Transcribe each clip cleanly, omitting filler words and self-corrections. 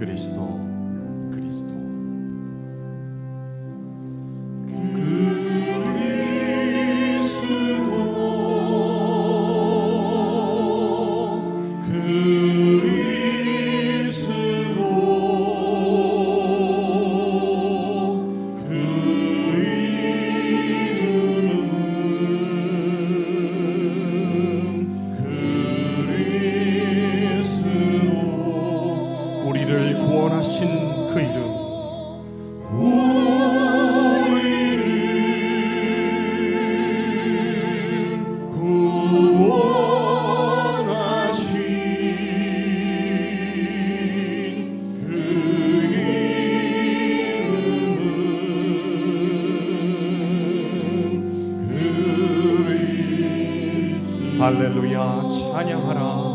그리스도 그리스도 우리를 구원하신 그 이름, 할렐루야. 찬양하라.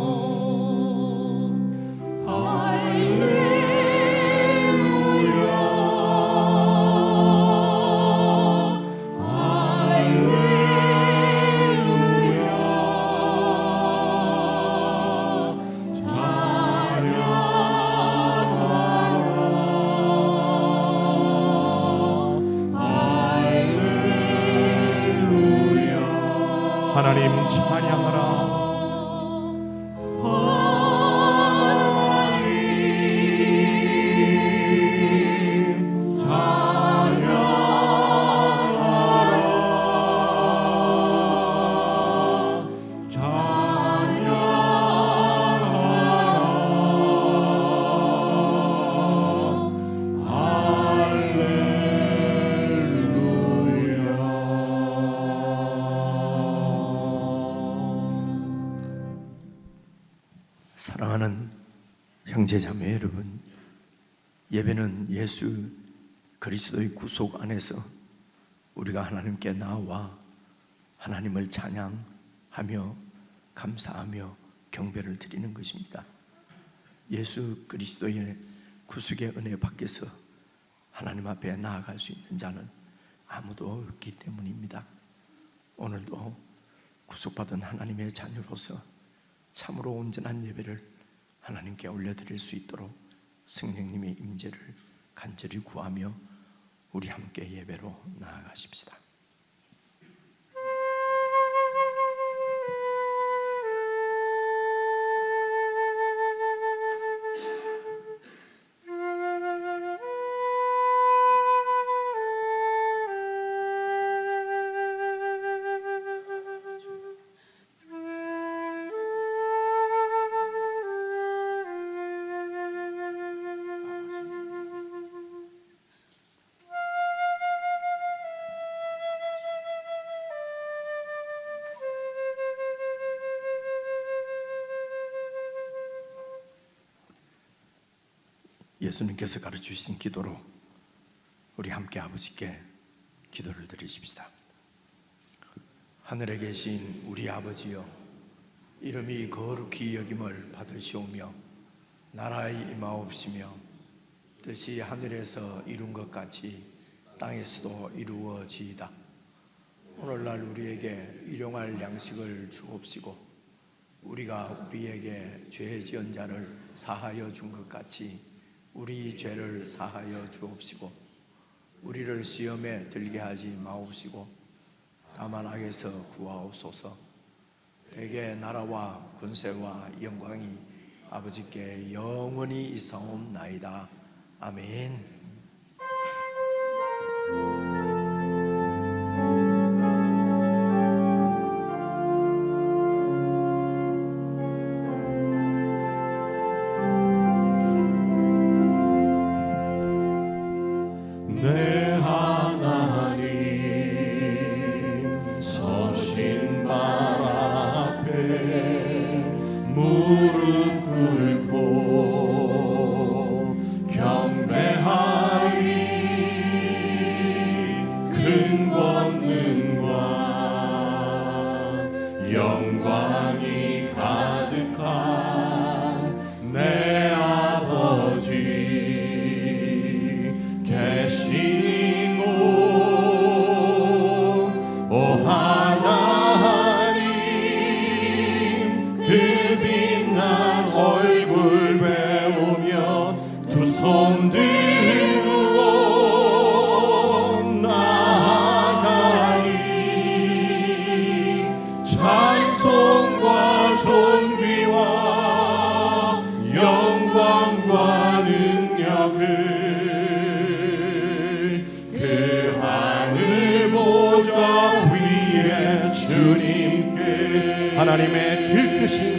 하나님 찬양하라. 사랑하는 형제자매 여러분, 예배는 예수 그리스도의 구속 안에서 우리가 하나님께 나와 하나님을 찬양하며 감사하며 경배를 드리는 것입니다. 예수 그리스도의 구속의 은혜 밖에서 하나님 앞에 나아갈 수 있는 자는 아무도 없기 때문입니다. 오늘도 구속받은 하나님의 자녀로서 참으로 온전한 예배를 하나님께 올려드릴 수 있도록 성령님의 임재를 간절히 구하며 우리 함께 예배로 나아가십시다. 예수님께서 가르치신 기도로 우리 함께 아버지께 기도를 드리십시다. 하늘에 계신 우리 아버지여, 이름이 거룩히 여김을 받으시오며 나라의 임하옵시며 뜻이 하늘에서 이룬 것 같이 땅에서도 이루어지이다. 오늘날 우리에게 일용할 양식을 주옵시고 우리가 우리에게 죄 지은 자를 사하여 준 것 같이 우리 죄를 사하여 주옵시고 우리를 시험에 들게 하지 마옵시고 다만 악에서 구하옵소서. 대개 나라와 권세와 영광이 아버지께 영원히 있사옵나이다. 아멘. 내 하나님 서신 발 앞에 무릎 꿇고 경배하리. 큰 권능과 영광이 가득한 내 아버지 계시고, 오 하나님 그 빛난 얼굴 배우며 두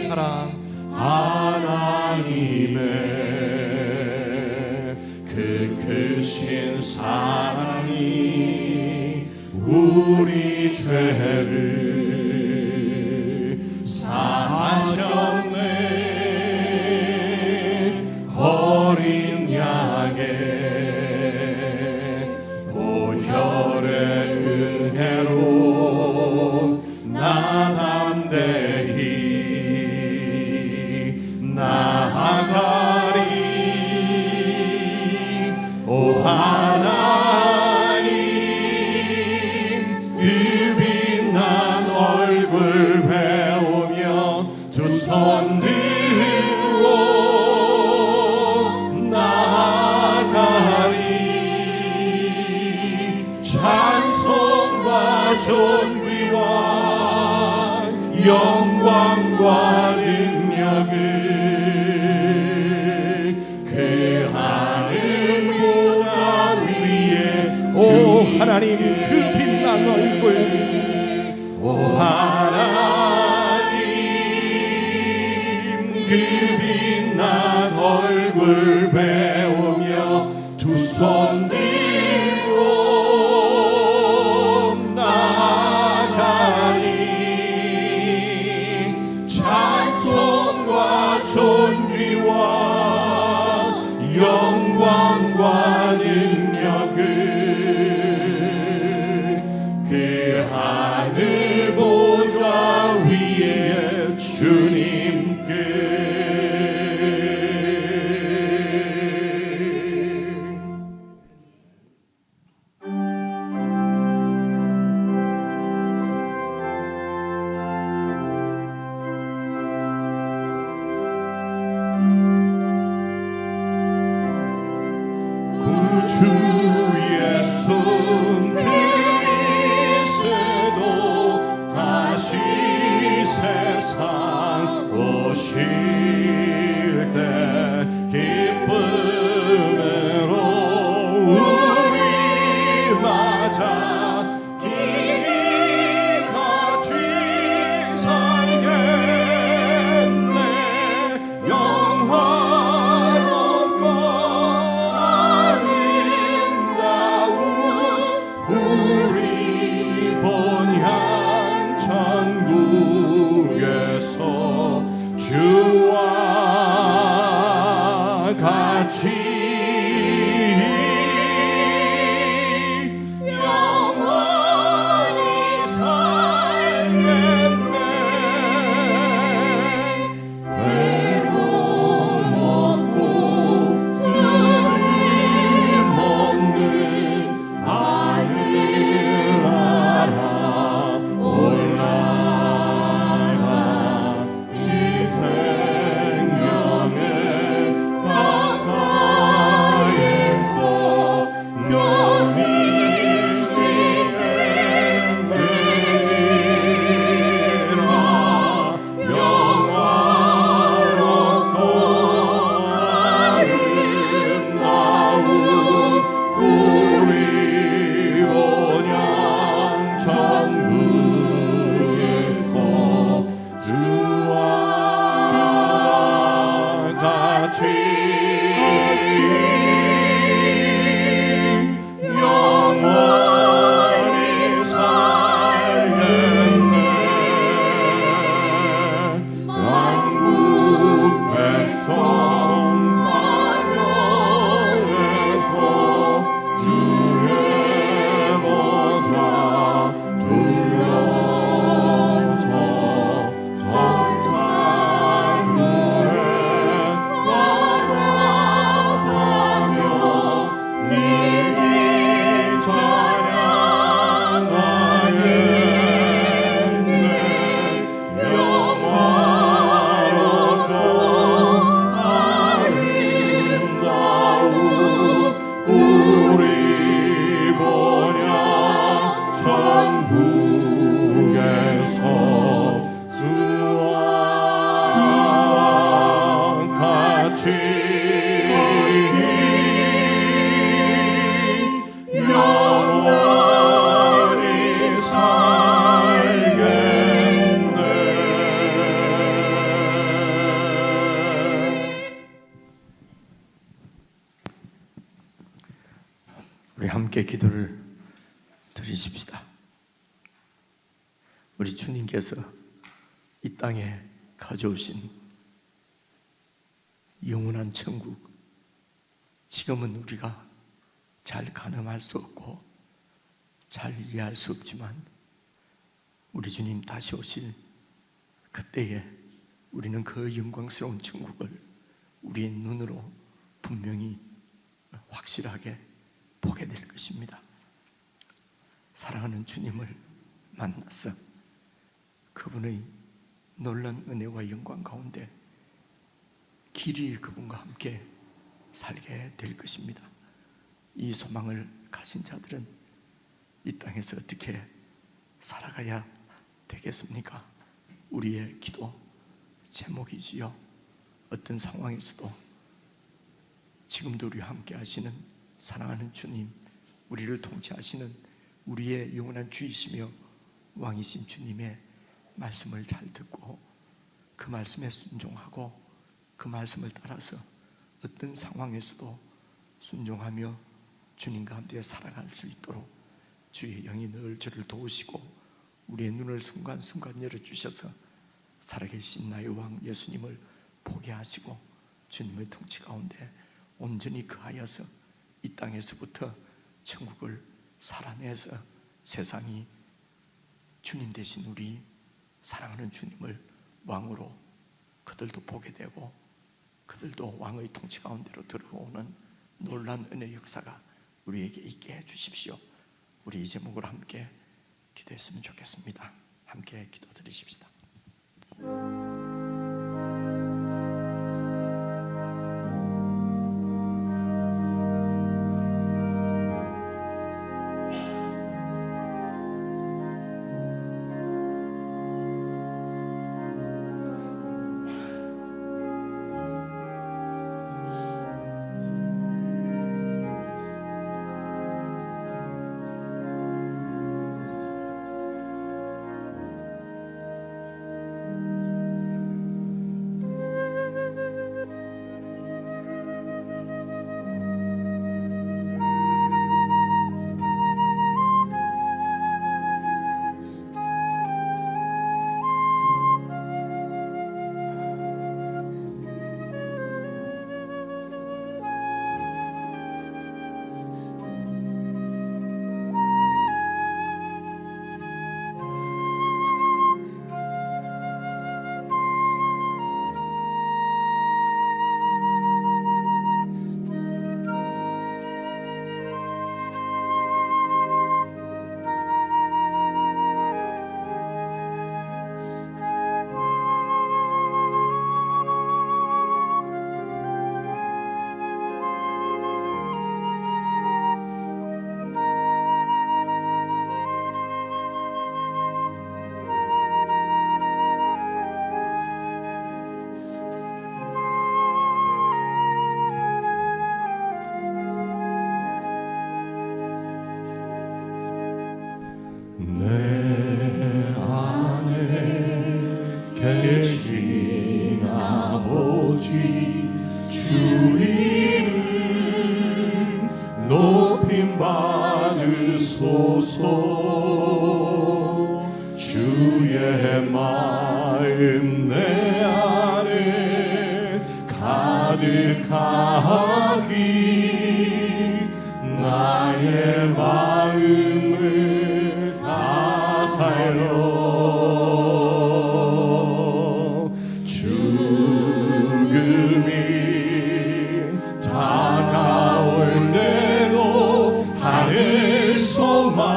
사랑 하나님의 그 크신 사랑이 우리 죄를 사하셨네. 어린 양의 보혈의 은혜로 나 담대히 나아가리. 오 하나님 그 빛난 얼굴 배우며 두 손 들고 나아가리. 찬송과 존귀와 영광과 능력을 그 하늘 보좌 위에 오 하나님 그 빛난 얼굴, 오 하나님 그 빛난 얼굴 배우며 두 손 들고 나아가리. 찬송과 존귀와 영광과 능력을 그 하늘 보좌 위에 주님께. 구주의 손 그리스도 다시 세상 오실 때 기쁨으로 우리 맞아 길이 같이 살겠네. 영화롭고 우리 본향 천국에서 주와 같이 영원히 살겠네. 외로움 없고 두려움 없는 하늘 나라 올라가 이 생명의 가까이에서 영원히 지내리라. 영화롭고 아름다운 우리 본향 천국에서 주와 같이 영원히 살겠네. 만국 백성 사명에서 주의 보좌 둘러서 성산물에 와답하며 미리 찬양하겠네. 영화롭고 아름다운 우리 본향 천국에서 주와 같이 영원히 살겠네. 함께 기도를 드리십시다. 우리 주님께서 이 땅에 가져오신 영원한 천국, 지금은 우리가 잘 가늠할 수 없고 잘 이해할 수 없지만 우리 주님 다시 오실 그때에 우리는 그 영광스러운 천국을 우리의 눈으로 분명히 확실하게 보게 될 것입니다. 사랑하는 주님을 만나서 그분의 놀라운 은혜와 영광 가운데 길이 그분과 함께 살게 될 것입니다. 이 소망을 가진 자들은 이 땅에서 어떻게 살아가야 되겠습니까? 우리의 기도 제목이지요. 어떤 상황에서도 지금도 우리와 함께 하시는 사랑하는 주님, 우리를 통치하시는 우리의 영원한 주이시며 왕이신 주님의 말씀을 잘 듣고 그 말씀에 순종하고 그 말씀을 따라서 어떤 상황에서도 순종하며 주님과 함께 살아갈 수 있도록 주의 영이 늘 저를 도우시고 우리의 눈을 순간순간 열어주셔서 살아계신 나의 왕 예수님을 보게 하시고 주님의 통치 가운데 온전히 거하여서 이 땅에서부터 천국을 살아내서 세상이 주님 대신 우리 사랑하는 주님을 왕으로 그들도 보게 되고 그들도 왕의 통치 가운데로 들어오는 놀라운 은혜 역사가 우리에게 있게 해주십시오. 우리 이 제목으로 함께 기도했으면 좋겠습니다. 함께 기도드리십시다. 내 안에 계신 아버지 주 이름 높임 받으소서. 주의 마음 내 안에 가득하기 나의 마음을 다하여 죽음이 다가올 대로 하늘 소망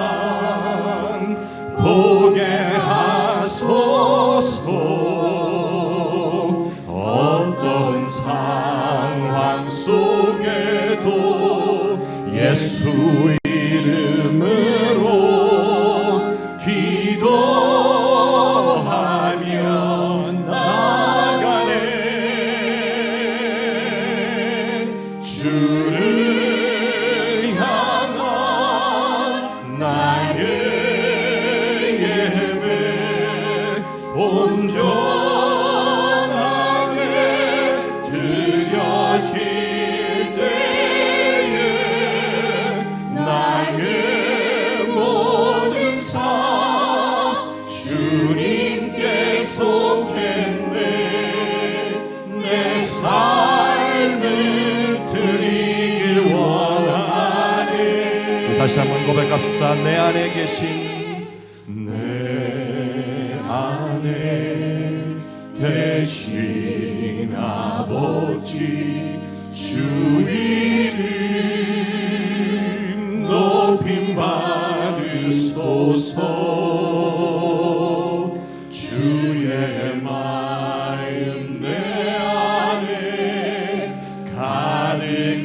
보게 하소서. 어떤 상황 속에도 예수 이름으로 한번 고백합시다. 내 안에 계신 내 안에 계신 아버지 주 이름 높임 받으소서. 주의 마음 내 안에 가득하니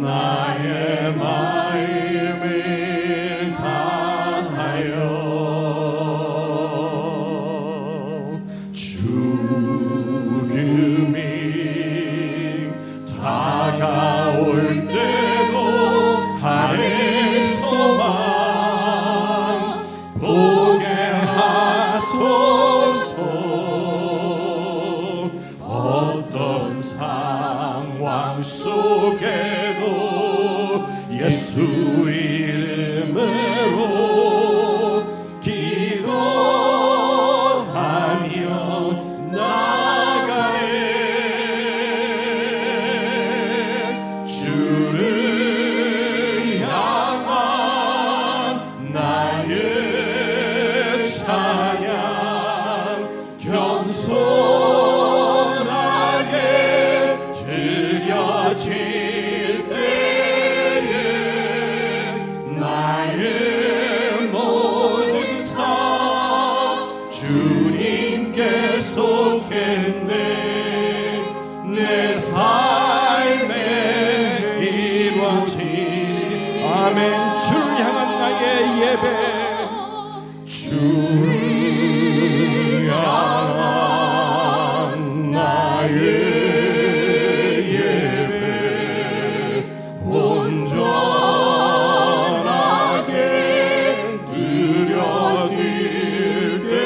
나의 마음을 다하여 죽음이 다가올 때도 하늘소망 보게 하소서. 어떤 상황 속에도 예수 이름으로 기도하며 나가네. 주를 향한 나의 찬양 겸손하게 드려질 때에 나의 모든 삶 주님께 속했네. 내 삶에 이루어지리. 아멘. 주를 향한 나의 예배, 주를 향한 나의 예배 온전하게 드려질 때에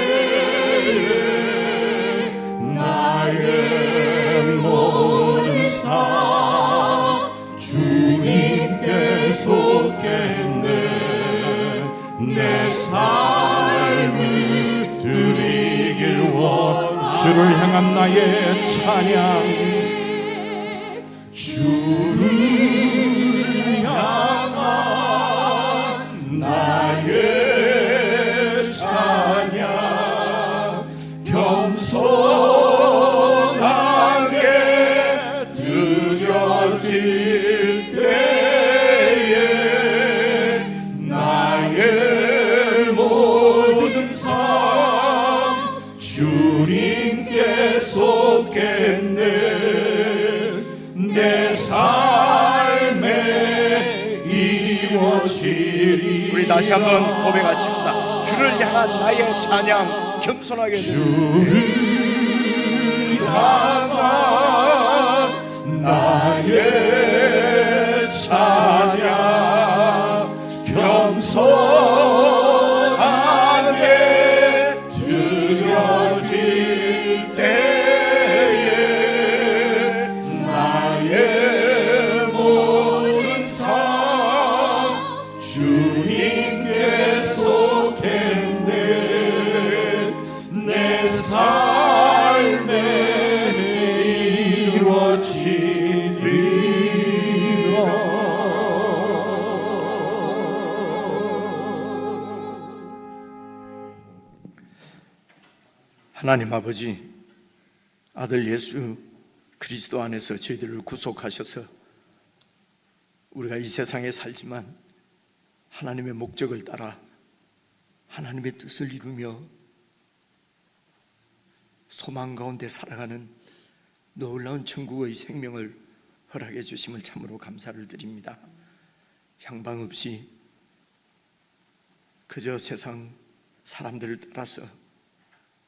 나의 모든 삶 주님께 속했네. 내 삶을 드리길 원. 주를 향한 나의 찬양, 주를 향한 나의 찬양 겸손하게 드려질 때에 나의 모든 삶 주님께 속했네. 내 삶에 이루어지리. 우리 다시 한번 고백하십시다. 주를 향한 나의 찬양 겸손하게 주를 향한 나의 찬양 겸손하게 드려질 때에 나의 모든 삶 주님께 속했네. 내 삶에 이루어지리라. 하나님 아버지, 아들 예수 그리스도 안에서 저희들을 구속하셔서 우리가 이 세상에 살지만 하나님의 목적을 따라 하나님의 뜻을 이루며 소망 가운데 살아가는 놀라운 천국의 생명을 허락해 주심을 참으로 감사를 드립니다. 향방 없이 그저 세상 사람들을 따라서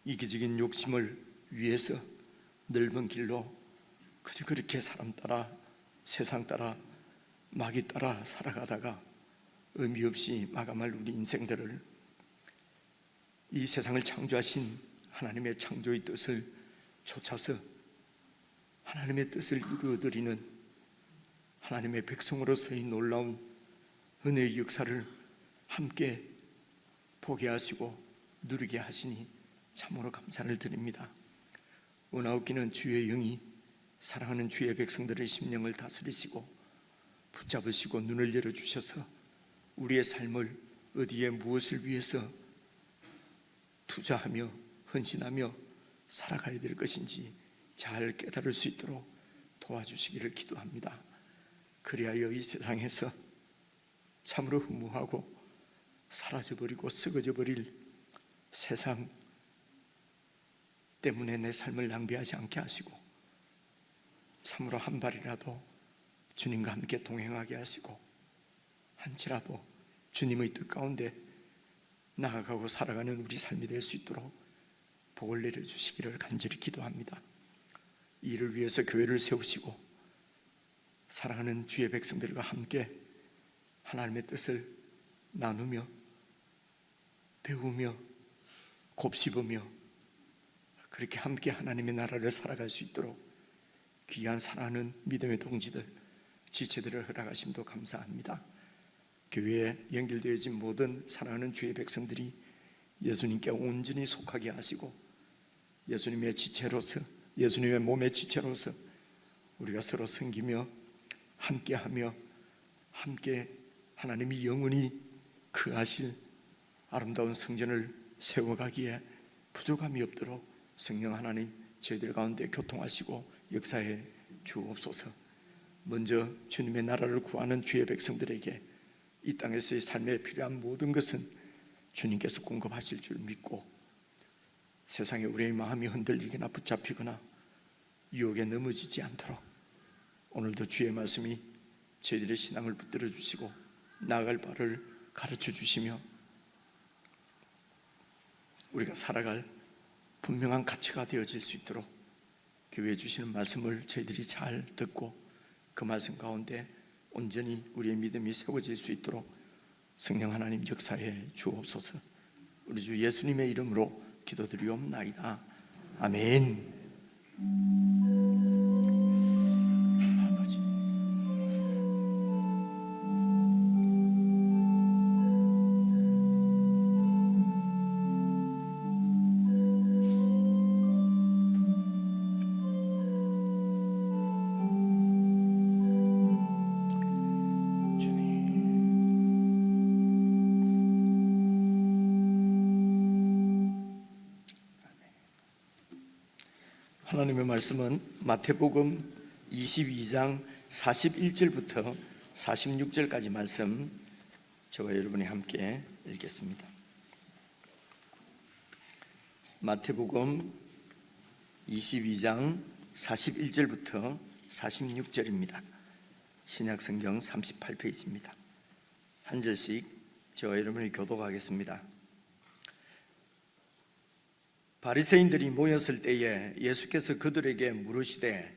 이기적인 욕심을 위해서 넓은 길로 그저 그렇게 사람 따라 세상 따라 마귀 따라 살아가다가 의미 없이 마감할 우리 인생들을 이 세상을 창조하신 하나님의 창조의 뜻을 쫓아서 하나님의 뜻을 이루어드리는 하나님의 백성으로서의 놀라운 은혜의 역사를 함께 보게 하시고 누리게 하시니 참으로 감사를 드립니다. 은하옵기는 주의 영이 사랑하는 주의 백성들의 심령을 다스리시고 붙잡으시고 눈을 열어주셔서 우리의 삶을 어디에 무엇을 위해서 투자하며 헌신하며 살아가야 될 것인지 잘 깨달을 수 있도록 도와주시기를 기도합니다. 그리하여 이 세상에서 참으로 허무하고 사라져버리고 썩어져 버릴 세상 때문에 내 삶을 낭비하지 않게 하시고 참으로 한 발이라도 주님과 함께 동행하게 하시고 한치라도 주님의 뜻 가운데 나아가고 살아가는 우리 삶이 될 수 있도록 복을 내려주시기를 간절히 기도합니다. 이를 위해서 교회를 세우시고 사랑하는 주의 백성들과 함께 하나님의 뜻을 나누며 배우며 곱씹으며 그렇게 함께 하나님의 나라를 살아갈 수 있도록 귀한 사랑하는 믿음의 동지들, 지체들을 허락하심도 감사합니다. 교회에 연결되어진 모든 사랑하는 주의 백성들이 예수님께 온전히 속하게 하시고 예수님의 지체로서, 예수님의 몸의 지체로서 우리가 서로 섬기며 함께하며 함께 하나님이 영원히 거하실 아름다운 성전을 세워가기에 부족함이 없도록 성령 하나님 저희들 가운데 교통하시고 역사해 주옵소서. 먼저 주님의 나라를 구하는 주의 백성들에게 이 땅에서의 삶에 필요한 모든 것은 주님께서 공급하실 줄 믿고 세상에 우리의 마음이 흔들리거나 붙잡히거나 유혹에 넘어지지 않도록 오늘도 주의 말씀이 저희들의 신앙을 붙들어 주시고 나아갈 바를 가르쳐 주시며 우리가 살아갈 분명한 가치가 되어질 수 있도록 교회에 주시는 말씀을 저희들이 잘 듣고 그 말씀 가운데 온전히 우리의 믿음이 세워질 수 있도록 성령 하나님 역사해 주옵소서. 우리 주 예수님의 이름으로 기도드리옵나이다. 아멘. 아버지. 하나님의 말씀은 마태복음 22장 41절부터 46절까지 말씀 저와 여러분이 함께 읽겠습니다. 마태복음 22장 41절부터 46절입니다. 신약성경 38페이지입니다. 한 절씩 저와 여러분이 교독하겠습니다. 바리새인들이 모였을 때에 예수께서 그들에게 물으시되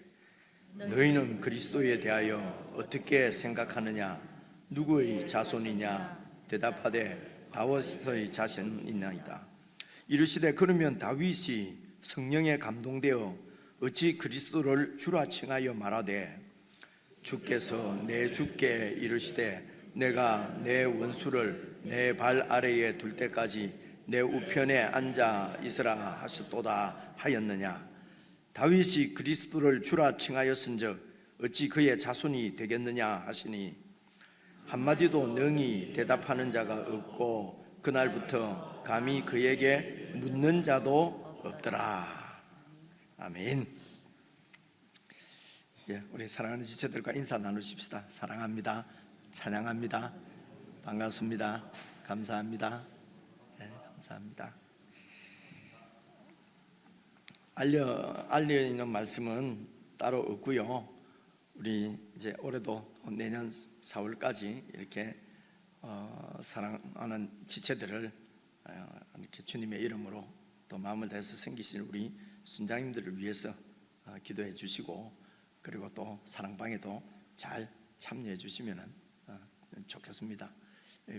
너희는 그리스도에 대하여 어떻게 생각하느냐? 누구의 자손이냐? 대답하되 다윗의 자손이나이다. 이르시되 그러면 다윗이 성령에 감동되어 어찌 그리스도를 주라 칭하여 말하되 주께서 내 주께 이르시되 내가 내 원수를 내 발 아래에 둘 때까지 내 우편에 앉아 있으라 하셨도다 하였느냐? 다윗이 그리스도를 주라 칭하였은즉 어찌 그의 자손이 되겠느냐 하시니 한마디도 능히 대답하는 자가 없고 그날부터 감히 그에게 묻는 자도 없더라. 아멘. 우리 사랑하는 지체들과 인사 나누십시다. 사랑합니다. 찬양합니다. 반갑습니다. 감사합니다. 감사합니다. 알리는 말씀은 따로 없고요. 우리 이제 올해도 내년 4월까지 이렇게 사랑하는 지체들을 이렇게 주님의 이름으로 또 마음을 다해서 섬기시는 우리 순장님들을 위해서 기도해 주시고 그리고 또 사랑방에도 잘 참여해 주시면 좋겠습니다.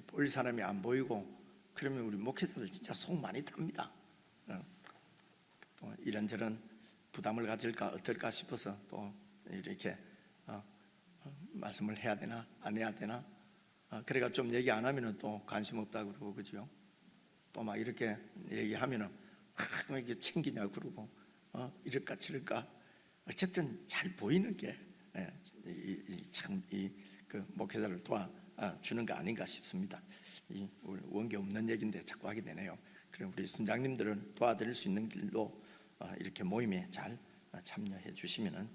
볼 사람이 안 보이고 그러면 우리 목회자들 진짜 속 많이 탑니다. 또 이런저런 부담을 가질까 어떨까 싶어서 또 이렇게 말씀을 해야 되나 안 해야 되나 그래가 좀 얘기 안 하면은 또 관심 없다고 그러고 그죠? 또 막 이렇게 얘기하면은 왜 이렇게 챙기냐 그러고 이럴까 저럴까 어쨌든 잘 보이는 게 참 그 목회자를 도와주는 거 아닌가 싶습니다. 이 원계 없는 얘기인데 자꾸 하게 되네요. 그럼 우리 순장님들은 도와드릴 수 있는 길로 이렇게 모임에 잘 참여해 주시면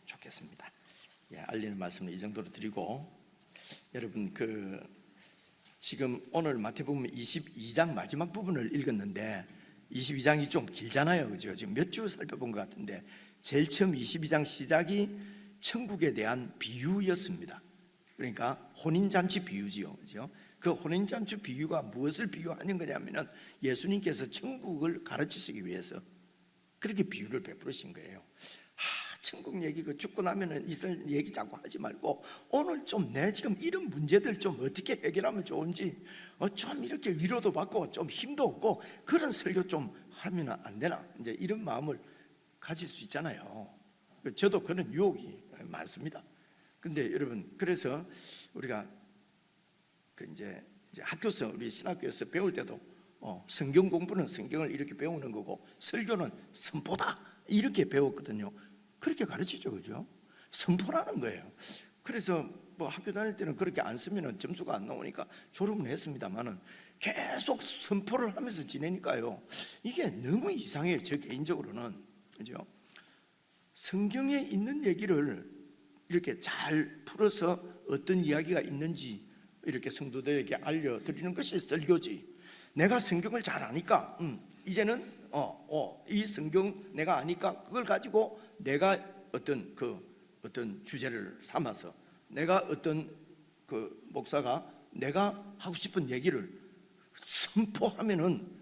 좋겠습니다. 알리는 말씀을 이 정도로 드리고, 여러분 지금 오늘 마태복음 22장 마지막 부분을 읽었는데 22장이 좀 길잖아요, 그죠? 지금 몇 주 살펴본 것 같은데 제일 처음 22장 시작이 천국에 대한 비유였습니다. 그러니까 혼인잔치 비유지요, 그죠? 그 혼인잔치 비유가 무엇을 비유하는 거냐면은 예수님께서 천국을 가르치시기 위해서 그렇게 비유를 베푸신 거예요. 천국 얘기 죽고 나면은 있을 얘기 자꾸 하지 말고 오늘 좀 내 지금 이런 문제들 좀 어떻게 해결하면 좋은지 좀 이렇게 위로도 받고 좀 힘도 얻고 그런 설교 좀 하면 안 되나, 이제 이런 마음을 가질 수 있잖아요. 저도 그런 유혹이 많습니다. 근데 여러분, 그래서 우리가 이제 학교에서, 우리 신학교에서 배울 때도 성경 공부는 성경을 이렇게 배우는 거고 설교는 선포다 이렇게 배웠거든요. 그렇게 가르치죠, 그죠? 선포라는 거예요. 그래서 뭐 학교 다닐 때는 그렇게 안 쓰면 점수가 안 나오니까 졸업은 했습니다만은 계속 선포를 하면서 지내니까요, 이게 너무 이상해요, 저 개인적으로는. 그죠? 성경에 있는 얘기를 이렇게 잘 풀어서 어떤 이야기가 있는지 이렇게 성도들에게 알려드리는 것이 설교지. 내가 성경을 잘 아니까 이제는 이 성경 내가 아니까 그걸 가지고 내가 어떤 주제를 삼아서 내가 어떤 목사가 내가 하고 싶은 얘기를 선포하면은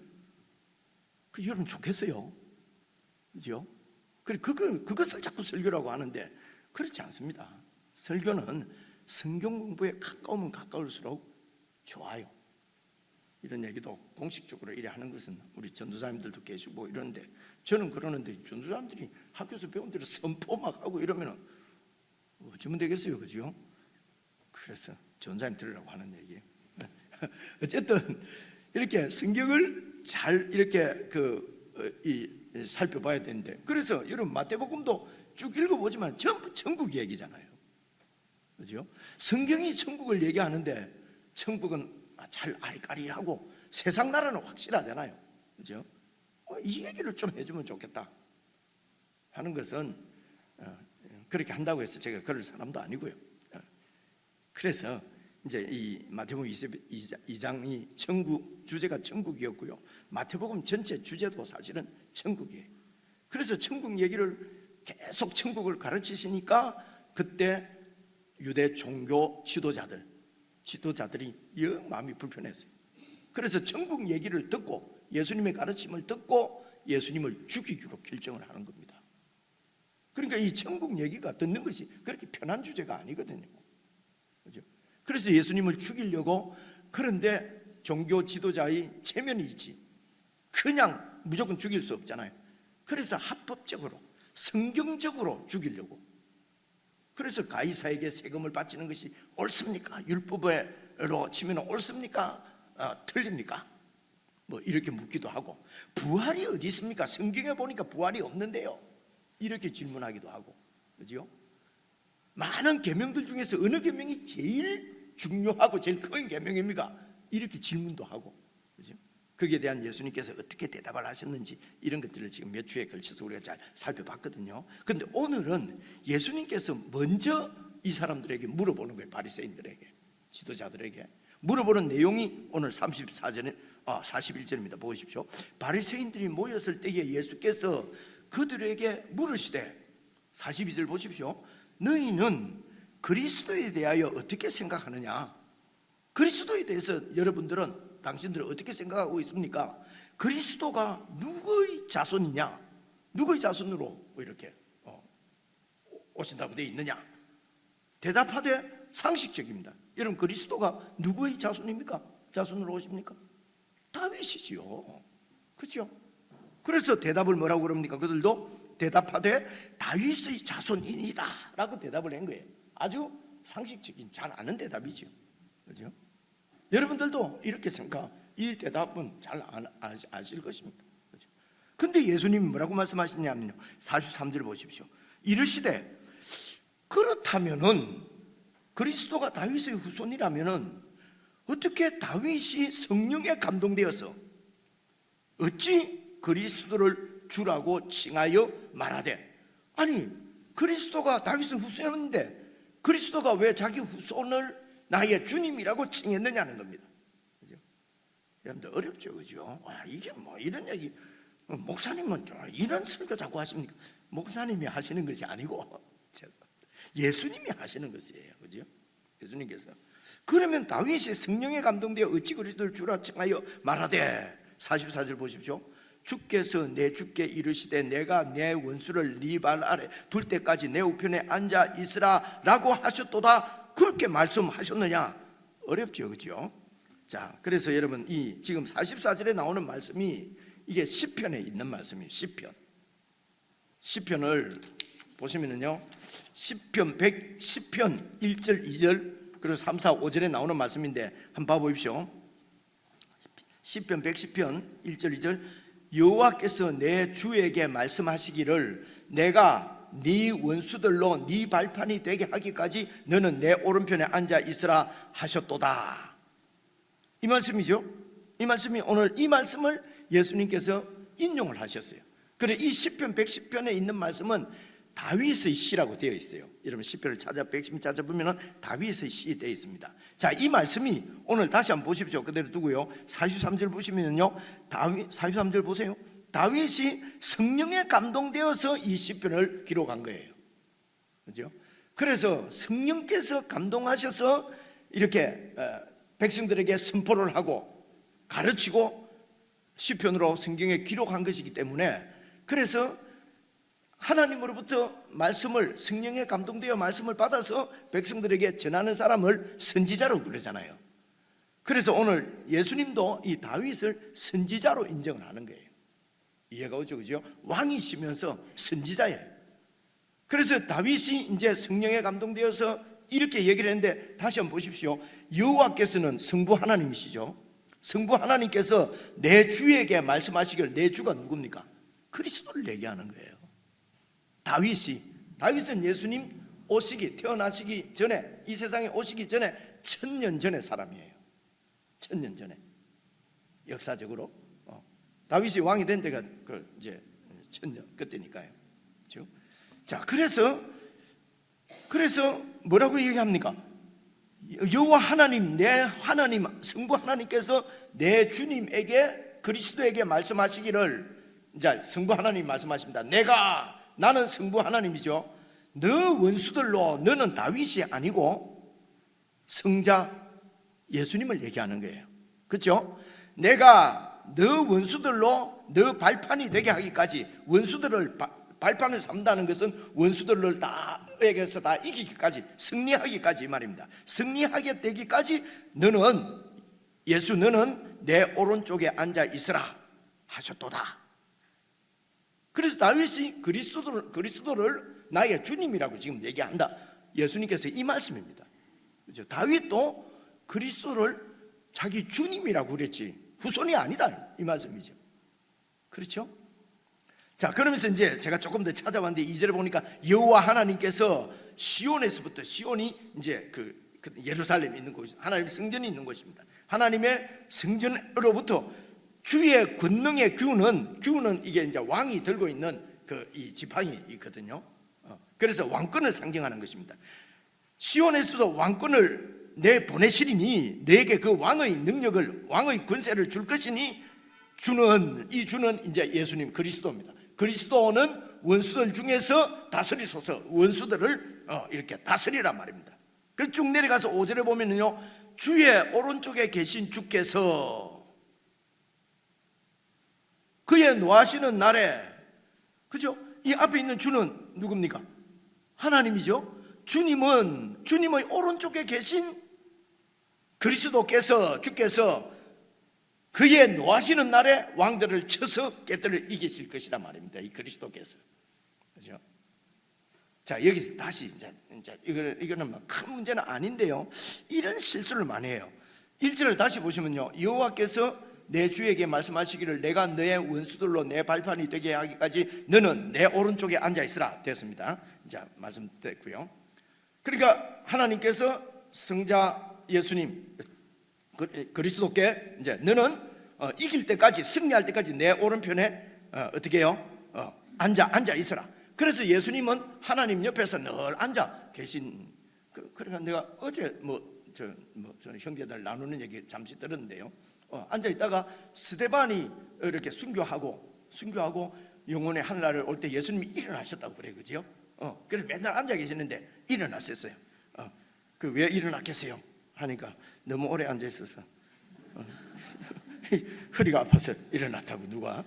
여러분 좋겠어요, 그죠? 그것을 자꾸 설교라고 하는데 그렇지 않습니다. 설교는 성경 공부에 가까우면 가까울수록 좋아요. 이런 얘기도 공식적으로 이래 하는 것은 우리 전도사님들도 계시고 이러는데, 저는 그러는데 전도사님들이 학교에서 배운 대로 선포 막 하고 이러면 어쩌면 되겠어요, 그죠? 그래서 전도사님 들으라고 하는 얘기. 어쨌든 이렇게 성경을 잘 이렇게 살펴봐야 되는데, 그래서 여러분 마태복음도 쭉 읽어보지만 전부 천국 얘기잖아요, 그죠? 성경이 천국을 얘기하는데 천국은 잘 아리까리하고 세상 나라는 확실하잖아요, 그죠? 이 얘기를 좀 해주면 좋겠다 하는 것은 그렇게 한다고 해서 제가 그럴 사람도 아니고요. 그래서 이제 이 마태복음 22장이 천국, 주제가 천국이었고요, 마태복음 전체 주제도 사실은 천국이에요. 그래서 천국 얘기를 계속 천국을 가르치시니까 그때 유대 종교 지도자들이 영 마음이 불편했어요. 그래서 천국 얘기를 듣고 예수님의 가르침을 듣고 예수님을 죽이기로 결정을 하는 겁니다. 그러니까 이 천국 얘기가 듣는 것이 그렇게 편한 주제가 아니거든요, 그죠? 그래서 예수님을 죽이려고, 그런데 종교 지도자의 체면이 있지, 그냥 무조건 죽일 수 없잖아요. 그래서 합법적으로 성경적으로 죽이려고, 그래서 가이사에게 세금을 바치는 것이 옳습니까? 율법으로 치면 옳습니까? 틀립니까? 뭐 이렇게 묻기도 하고, 부활이 어디 있습니까? 성경에 보니까 부활이 없는데요, 이렇게 질문하기도 하고, 그죠? 많은 계명들 중에서 어느 계명이 제일 중요하고 제일 큰 계명입니까? 이렇게 질문도 하고, 그죠? 거기에 대한 예수님께서 어떻게 대답을 하셨는지 이런 것들을 지금 몇 주에 걸쳐서 우리가 잘 살펴봤거든요. 그런데 오늘은 예수님께서 먼저 이 사람들에게 물어보는 거예요. 바리새인들에게, 지도자들에게 물어보는 내용이 오늘 41절입니다. 보십시오. 바리새인들이 모였을 때에 예수께서 그들에게 물으시되, 42절 보십시오. 너희는 그리스도에 대하여 어떻게 생각하느냐? 그리스도에 대해서 여러분들은, 당신들은 어떻게 생각하고 있습니까? 그리스도가 누구의 자손이냐? 누구의 자손으로 이렇게 오신다고 되어 있느냐? 대답하되 상식적입니다. 여러분, 그리스도가 누구의 자손입니까? 자손으로 오십니까? 다윗이지요, 그렇죠? 그래서 대답을 뭐라고 그럽니까? 그들도 대답하되 다윗의 자손이니다 라고 대답을 한 거예요. 아주 상식적인, 잘 아는 대답이죠, 그렇죠? 여러분들도 이렇게 생각, 이 대답은 잘 아실 것입니다, 그렇죠? 근데 예수님이 뭐라고 말씀하시냐면요, 43절 보십시오. 이르시되 그렇다면은 그리스도가 다윗의 후손이라면은 어떻게 다윗이 성령에 감동되어서 어찌 그리스도를 주라고 칭하여 말하되, 아니 그리스도가 다윗의 후손인데 그리스도가 왜 자기 후손을 나의 주님이라고 칭했느냐는 겁니다. 그죠? 여러분들 어렵죠, 그죠? 와, 이게 뭐 이런 얘기, 목사님은 이런 설교 자꾸 하십니까? 목사님이 하시는 것이 아니고 예수님이 하시는 것이에요, 그죠? 예수님께서. 그러면 다윗이 성령에 감동되어 어찌 그리스도를 주라 칭하여 말하되, 44절 보십시오. 주께서 내 주께 이르시되 내가 내 원수를 네 발 아래 둘 때까지 내 우편에 앉아 있으라 라고 하셨도다. 그렇게 말씀하셨느냐? 어렵죠, 그죠? 자, 그래서 여러분 이 지금 44절에 나오는 말씀이 이게 시편에 있는 말씀이에요. 시편을 보시면은요, 시편 110편 1절 2절 그리고 3, 4, 5절에 나오는 말씀인데 한번 봐보십시오. 시편 110편 1절 2절 여호와께서 내 주에게 말씀하시기를 내가 네 원수들로 네 발판이 되게 하기까지 너는 내 오른편에 앉아 있으라 하셨도다. 이 말씀이죠. 이 말씀이 오늘 이 말씀을 예수님께서 인용을 하셨어요. 그래 이 시편 110편에 있는 말씀은 다윗의 시라고 되어 있어요. 여러분 시편을 110편 찾아보면 다윗의 시 되어 있습니다. 자, 이 말씀이 오늘 다시 한번 보십시오. 그대로 두고요. 43절 보시면요, 43절 보세요. 다윗이 성령에 감동되어서 이 시편을 기록한 거예요. 그렇죠? 그래서 성령께서 감동하셔서 이렇게 백성들에게 선포를 하고 가르치고 시편으로 성경에 기록한 것이기 때문에, 그래서 하나님으로부터 말씀을 성령에 감동되어 말씀을 받아서 백성들에게 전하는 사람을 선지자로 부르잖아요. 그래서 오늘 예수님도 이 다윗을 선지자로 인정을 하는 거예요. 이해가 오죠, 그죠? 왕이시면서 선지자예요. 그래서 다윗이 이제 성령에 감동되어서 이렇게 얘기를 했는데, 다시 한번 보십시오. 여호와께서는 성부 하나님이시죠. 성부 하나님께서 내 주에게 말씀하시기를, 내 주가 누굽니까? 그리스도를 얘기하는 거예요. 다윗은 예수님 태어나시기 전에, 이 세상에 오시기 전에 1000년 전의 사람이에요. 1000년 전에 역사적으로 다윗이 왕이 된 데가 이제 1000년 그때니까요. 그렇죠? 자, 그래서 뭐라고 얘기합니까? 여호와 하나님, 내 하나님, 성부 하나님께서 내 주님에게, 그리스도에게 말씀하시기를, 이제 성부 하나님 말씀하십니다. 나는 성부 하나님이죠. 너 원수들로, 너는 다윗이 아니고 성자 예수님을 얘기하는 거예요. 그렇죠? 내가 너 원수들로 너 발판이 되게 하기까지, 원수들을 발판을 삼다는 것은 원수들을 다에게서 다 이기기까지, 승리하기까지 이 말입니다. 승리하게 되기까지 너는 내 오른쪽에 앉아 있으라 하셨도다. 그래서 다윗이 그리스도를 나의 주님이라고 지금 얘기한다. 예수님께서 이 말씀입니다. 그렇죠? 다윗도 그리스도를 자기 주님이라고 그랬지 후손이 아니다, 이 말씀이죠. 그렇죠? 자, 그러면서 이제 제가 조금 더 찾아봤는데 2절에 보니까 여호와 하나님께서 시온에서부터, 시온이 이제 그 예루살렘에 있는 곳, 하나님의 성전이 있는 곳입니다. 하나님의 성전으로부터 주의 권능의 규는 이게 이제 왕이 들고 있는 이 지팡이 있거든요. 그래서 왕권을 상징하는 것입니다. 시온에서도 왕권을 내 보내시리니 내게 그 왕의 능력을, 왕의 권세를 줄 것이니, 주는 이제 예수님 그리스도입니다. 그리스도는 원수들 중에서 다스리소서, 원수들을 이렇게 다스리란 말입니다. 그래서 쭉 내려가서 5절에 보면은요, 주의 오른쪽에 계신 주께서 그의 노하시는 날에, 그죠? 이 앞에 있는 주는 누굽니까? 하나님이죠. 주님의 오른쪽에 계신 그리스도께서, 주께서 그의 노하시는 날에 왕들을 쳐서 깨들을 이기실 것이란 말입니다. 이 그리스도께서. 그죠? 자, 여기서 다시 이제 이거는 뭐 큰 문제는 아닌데요, 이런 실수를 많이 해요. 1절을 다시 보시면요, 여호와께서 내 주에게 말씀하시기를 내가 너의 원수들로 내 발판이 되게 하기까지 너는 내 오른쪽에 앉아 있으라 됐습니다. 자, 말씀됐고요. 그러니까 하나님께서 성자 예수님 그리스도께 이제 너는 이길 때까지, 승리할 때까지 내 오른편에 어떻게 해요? 앉아 있어라. 그래서 예수님은 하나님 옆에서 늘 앉아 계신. 그러니까 내가 어제 저 형제들 나누는 얘기 잠시 들었는데요. 앉아 있다가 스데반이 이렇게 순교하고 영혼의 하늘나라를 올 때 예수님이 일어나셨다고 그래, 그죠? 그래서 맨날 앉아 계시는데 일어나셨어요. 그 왜 일어났겠어요? 하니까 너무 오래 앉아 있어서 허리가 아파서 일어났다고. 누가?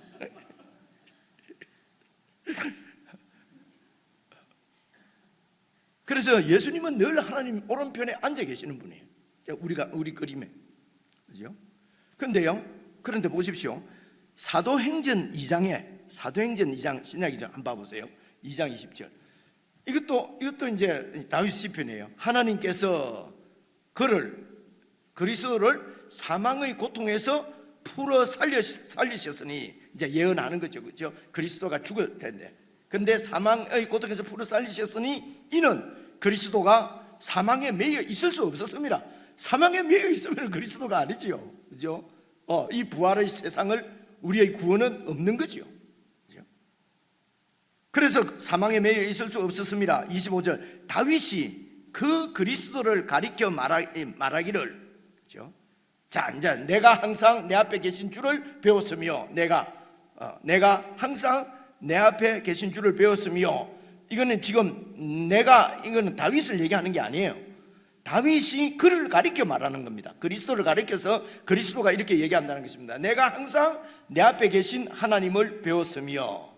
그래서 예수님은 늘 하나님 오른편에 앉아 계시는 분이에요. 우리 그림에, 그죠? 그런데 보십시오. 사도행전 2장 신약 2장 한번 봐보세요. 2장 20절. 이것도 이제 다윗 시편이에요. 하나님께서 그리스도를 사망의 고통에서 풀어 살리셨으니, 이제 예언하는 거죠, 그죠? 그리스도가 죽을 텐데. 근데 사망의 고통에서 풀어 살리셨으니 이는 그리스도가 사망에 매여 있을 수 없었습니다. 사망에 매여 있으면 그리스도가 아니지요, 그죠? 이 부활의 세상을 우리의 구원은 없는 거지요. 그죠? 그래서 사망에 매여 있을 수 없었습니다. 25절. 다윗이 그 그리스도를 가리켜 말하기를, 그죠? 자, 이제 내가 항상 내 앞에 계신 주를 배웠으며, 내가 항상 내 앞에 계신 주를 배웠으며. 이거는 지금 이거는 다윗을 얘기하는 게 아니에요. 다윗이 그를 가리켜 말하는 겁니다. 그리스도를 가리켜서 그리스도가 이렇게 얘기한다는 것입니다. 내가 항상 내 앞에 계신 하나님을 배웠으며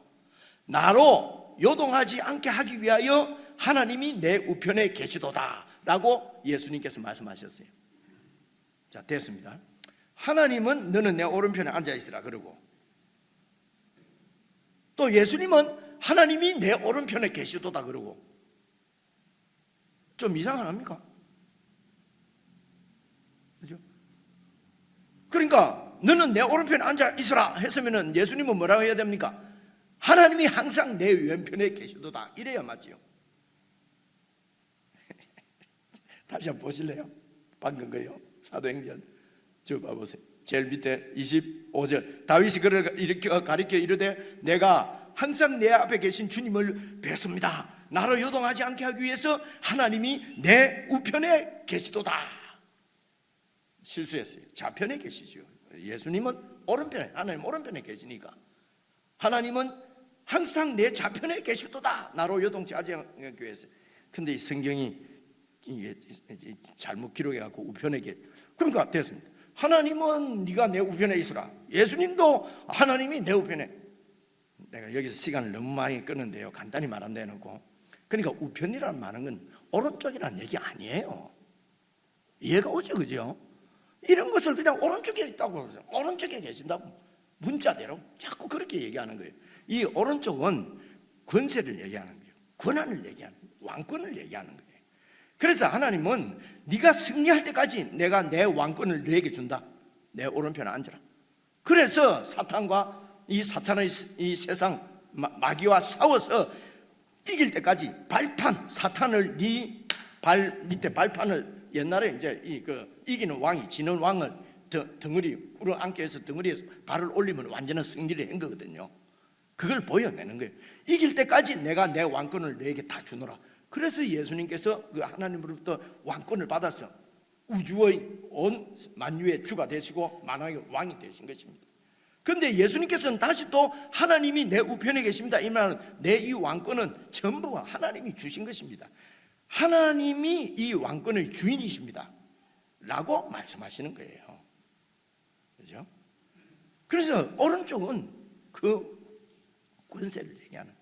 나로 요동하지 않게 하기 위하여 하나님이 내 우편에 계시도다 라고 예수님께서 말씀하셨어요. 자, 됐습니다. 하나님은 너는 내 오른편에 앉아있으라 그러고, 또 예수님은 하나님이 내 오른편에 계시도다 그러고. 좀 이상합니까? 그죠? 그러니까 너는 내 오른편에 앉아 있으라 했으면 예수님은 뭐라고 해야 됩니까? 하나님이 항상 내 왼편에 계시도다 이래야 맞지요. 다시 한번 보실래요? 방금 거요. 사도행전 저 봐보세요. 제일 밑에 25절. 다윗이 그를 일으켜 가리켜 이르되 내가 항상 내 앞에 계신 주님을 뵙습니다. 나로 요동하지 않게 하기 위해서 하나님이 내 우편에 계시도다. 실수했어요. 좌편에 계시죠. 예수님은 오른편에, 하나님 오른편에 계시니까 하나님은 항상 내 좌편에 계시도다. 나로 요동치 않게 하기 위해서. 근데 이 성경이 잘못 기록해갖고 우편에 그러니까 됐습니다. 하나님은 네가 내 우편에 있으라. 예수님도 하나님이 내 우편에. 내가 여기서 시간을 너무 많이 끄는데요, 간단히 말한다 해놓고. 그러니까 우편이라는 말은 건 오른쪽이라는 얘기 아니에요. 이해가 오죠, 그죠? 이런 것을 그냥 오른쪽에 있다고 그러죠. 오른쪽에 계신다고 문자대로 자꾸 그렇게 얘기하는 거예요. 이 오른쪽은 권세를 얘기하는 거예요. 권한을 얘기하는 거예요. 왕권을 얘기하는 거예요. 그래서 하나님은 네가 승리할 때까지 내가 내 왕권을 너에게 준다. 내 오른편에 앉아라. 그래서 사탄과 사탄의 이 세상 마귀와 싸워서 이길 때까지 사탄을 네 발 밑에 발판을, 옛날에 이제 이기는 왕이 지는 왕을 덩어리 끌어안게 해서 덩어리에서 발을 올리면 완전한 승리를 한 거거든요. 그걸 보여내는 거예요. 이길 때까지 내가 내 왕권을 너에게 다 주노라. 그래서 예수님께서 그 하나님으로부터 왕권을 받아서 우주의 온 만유의 주가 되시고 만왕의 왕이 되신 것입니다. 그런데 예수님께서는 다시 또 하나님이 내 우편에 계십니다. 이 말은 내 이 왕권은 전부 하나님이 주신 것입니다. 하나님이 이 왕권의 주인이십니다 라고 말씀하시는 거예요. 그렇죠? 그래서 오른쪽은 그 권세를 얘기하는,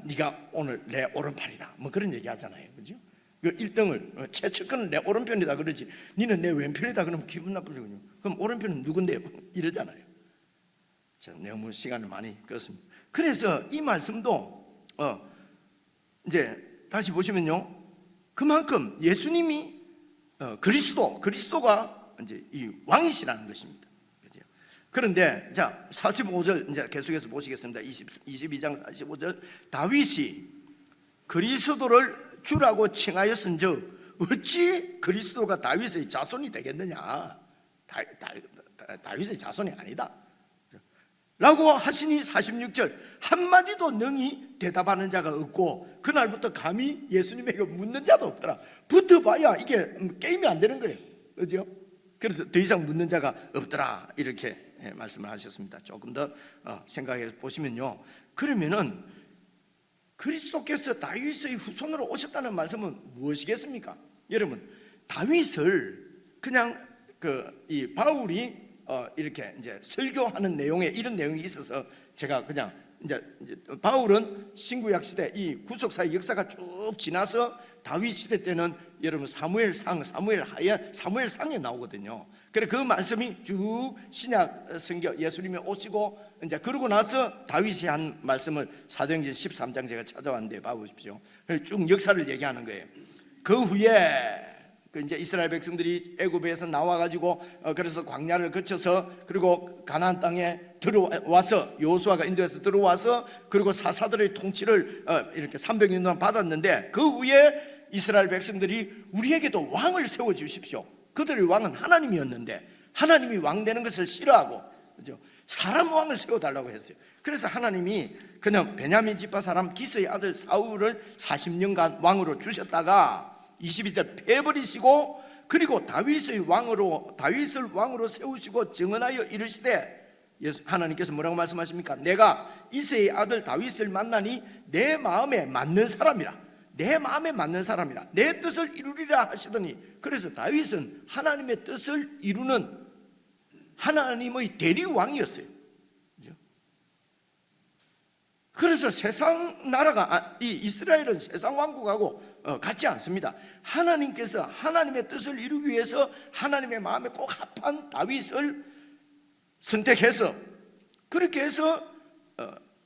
네가 오늘 내 오른팔이다 뭐 그런 얘기 하잖아요. 그렇죠? 그 1등을 최측근은 내 오른편이다 그러지, 니는 내 왼편이다 그러면 기분 나쁘거든요. 그럼 오른편은 누군데요? 이러잖아요. 자, 너무 시간을 많이 껐습니다. 그래서 이 말씀도 이제 다시 보시면요, 그만큼 예수님이 그리스도가 이제 이 왕이시라는 것입니다. 그죠? 그런데 자 45절 이제 계속해서 보시겠습니다. 22장 45절. 다윗이 그리스도를 주라고 칭하였은즉 어찌 그리스도가 다윗의 자손이 되겠느냐? 다윗의 자손이 아니다 라고 하시니 46절 한마디도 능히 대답하는 자가 없고 그날부터 감히 예수님에게 묻는 자도 없더라. 붙어봐야 이게 게임이 안 되는 거예요. 그렇죠? 그래서 더 이상 묻는 자가 없더라 이렇게 말씀을 하셨습니다. 조금 더 생각해 보시면요, 그러면은 그리스도께서 다윗의 후손으로 오셨다는 말씀은 무엇이겠습니까? 여러분, 다윗을 그냥 이 바울이 이렇게 이제 설교하는 내용에 이런 내용이 있어서 제가 그냥 이제 바울은 신구약 시대 이 구속사의 역사가 쭉 지나서 다윗 시대 때는 여러분 사무엘상, 사무엘상에 나오거든요. 그래 그 말씀이 쭉 신약 성경 예수님이 오시고 이제 그러고 나서 다윗이 한 말씀을 사도행전 13장 제가 찾아왔는데 봐보십시오. 쭉 역사를 얘기하는 거예요. 그 후에 이제 이스라엘 백성들이 애굽에서 나와가지고 그래서 광야를 거쳐서 그리고 가나안 땅에 들어와서 여호수아가 인도해서 들어와서 그리고 사사들의 통치를 이렇게 300년 동안 받았는데 그 후에 이스라엘 백성들이 우리에게도 왕을 세워 주십시오. 그들의 왕은 하나님이었는데 하나님이 왕 되는 것을 싫어하고 그죠? 사람 왕을 세워달라고 했어요. 그래서 하나님이 그냥 베냐민 지파 사람 기스의 아들 사울을 40년간 왕으로 주셨다가 22절 패버리시고 그리고 다윗을 왕으로 세우시고 증언하여 이르시되 하나님께서 뭐라고 말씀하십니까? 내가 이새의 아들 다윗을 만나니 내 마음에 맞는 사람이라 내 뜻을 이루리라 하시더니 그래서 다윗은 하나님의 뜻을 이루는 하나님의 대리왕이었어요. 그래서 세상 나라가 이 이스라엘은 세상 왕국하고 같지 않습니다. 하나님께서 하나님의 뜻을 이루기 위해서 하나님의 마음에 꼭 합한 다윗을 선택해서 그렇게 해서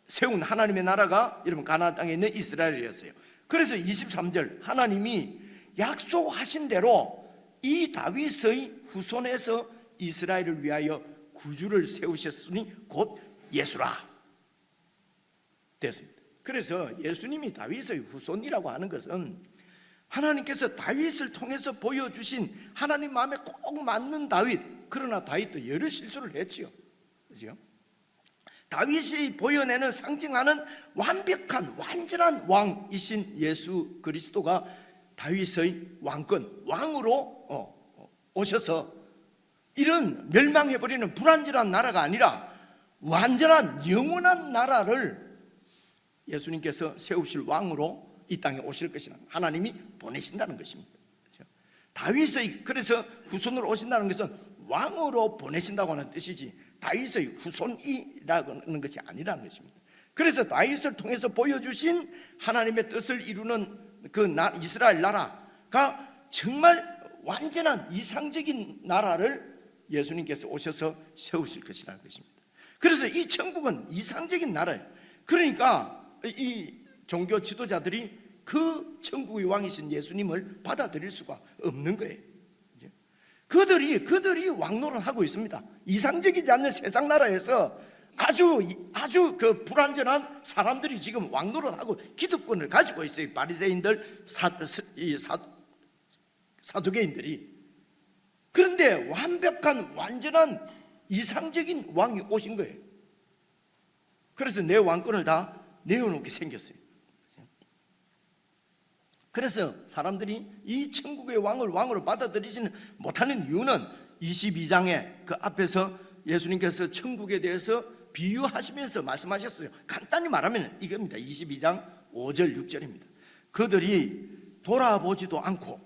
세운 하나님의 나라가 여러분 가나안 땅에 있는 이스라엘이었어요. 그래서 23절 하나님이 약속하신 대로 이 다윗의 후손에서 이스라엘을 위하여 구주를 세우셨으니 곧 예수라 됐습니다. 그래서 예수님이 다윗의 후손이라고 하는 것은 하나님께서 다윗을 통해서 보여주신 하나님 마음에 꼭 맞는 다윗. 그러나 다윗도 여러 실수를 했지요. 그렇죠? 다윗이 보여내는 상징하는 완벽한 완전한 왕이신 예수 그리스도가 다윗의 왕권 왕으로 오셔서 이런 멸망해버리는 불완전한 나라가 아니라 완전한 영원한 나라를 예수님께서 세우실 왕으로 이 땅에 오실 것이라 하나님이 보내신다는 것입니다. 다윗의 그래서 후손으로 오신다는 것은 왕으로 보내신다고 하는 뜻이지 다윗의 후손이라는 것이 아니라는 것입니다. 그래서 다윗을 통해서 보여주신 하나님의 뜻을 이루는 그 이스라엘 나라가 정말 완전한 이상적인 나라를 예수님께서 오셔서 세우실 것이라는 것입니다. 그래서 이 천국은 이상적인 나라예요. 그러니까 이 종교 지도자들이 그 천국의 왕이신 예수님을 받아들일 수가 없는 거예요. 그들이 왕노릇하고 있습니다. 이상적이지 않는 세상 나라에서 아주 그 불완전한 사람들이 지금 왕노릇하고 기득권을 가지고 있어요. 바리새인들, 사두개인들이. 그런데 완벽한 완전한 이상적인 왕이 오신 거예요. 그래서 내 왕권을 다 내어놓게 생겼어요. 그래서 사람들이 이 천국의 왕을 왕으로 받아들이지는 못하는 이유는 22장에 그 앞에서 예수님께서 천국에 대해서 비유하시면서 말씀하셨어요. 간단히 말하면 이겁니다. 22장 5절 6절입니다. 그들이 돌아보지도 않고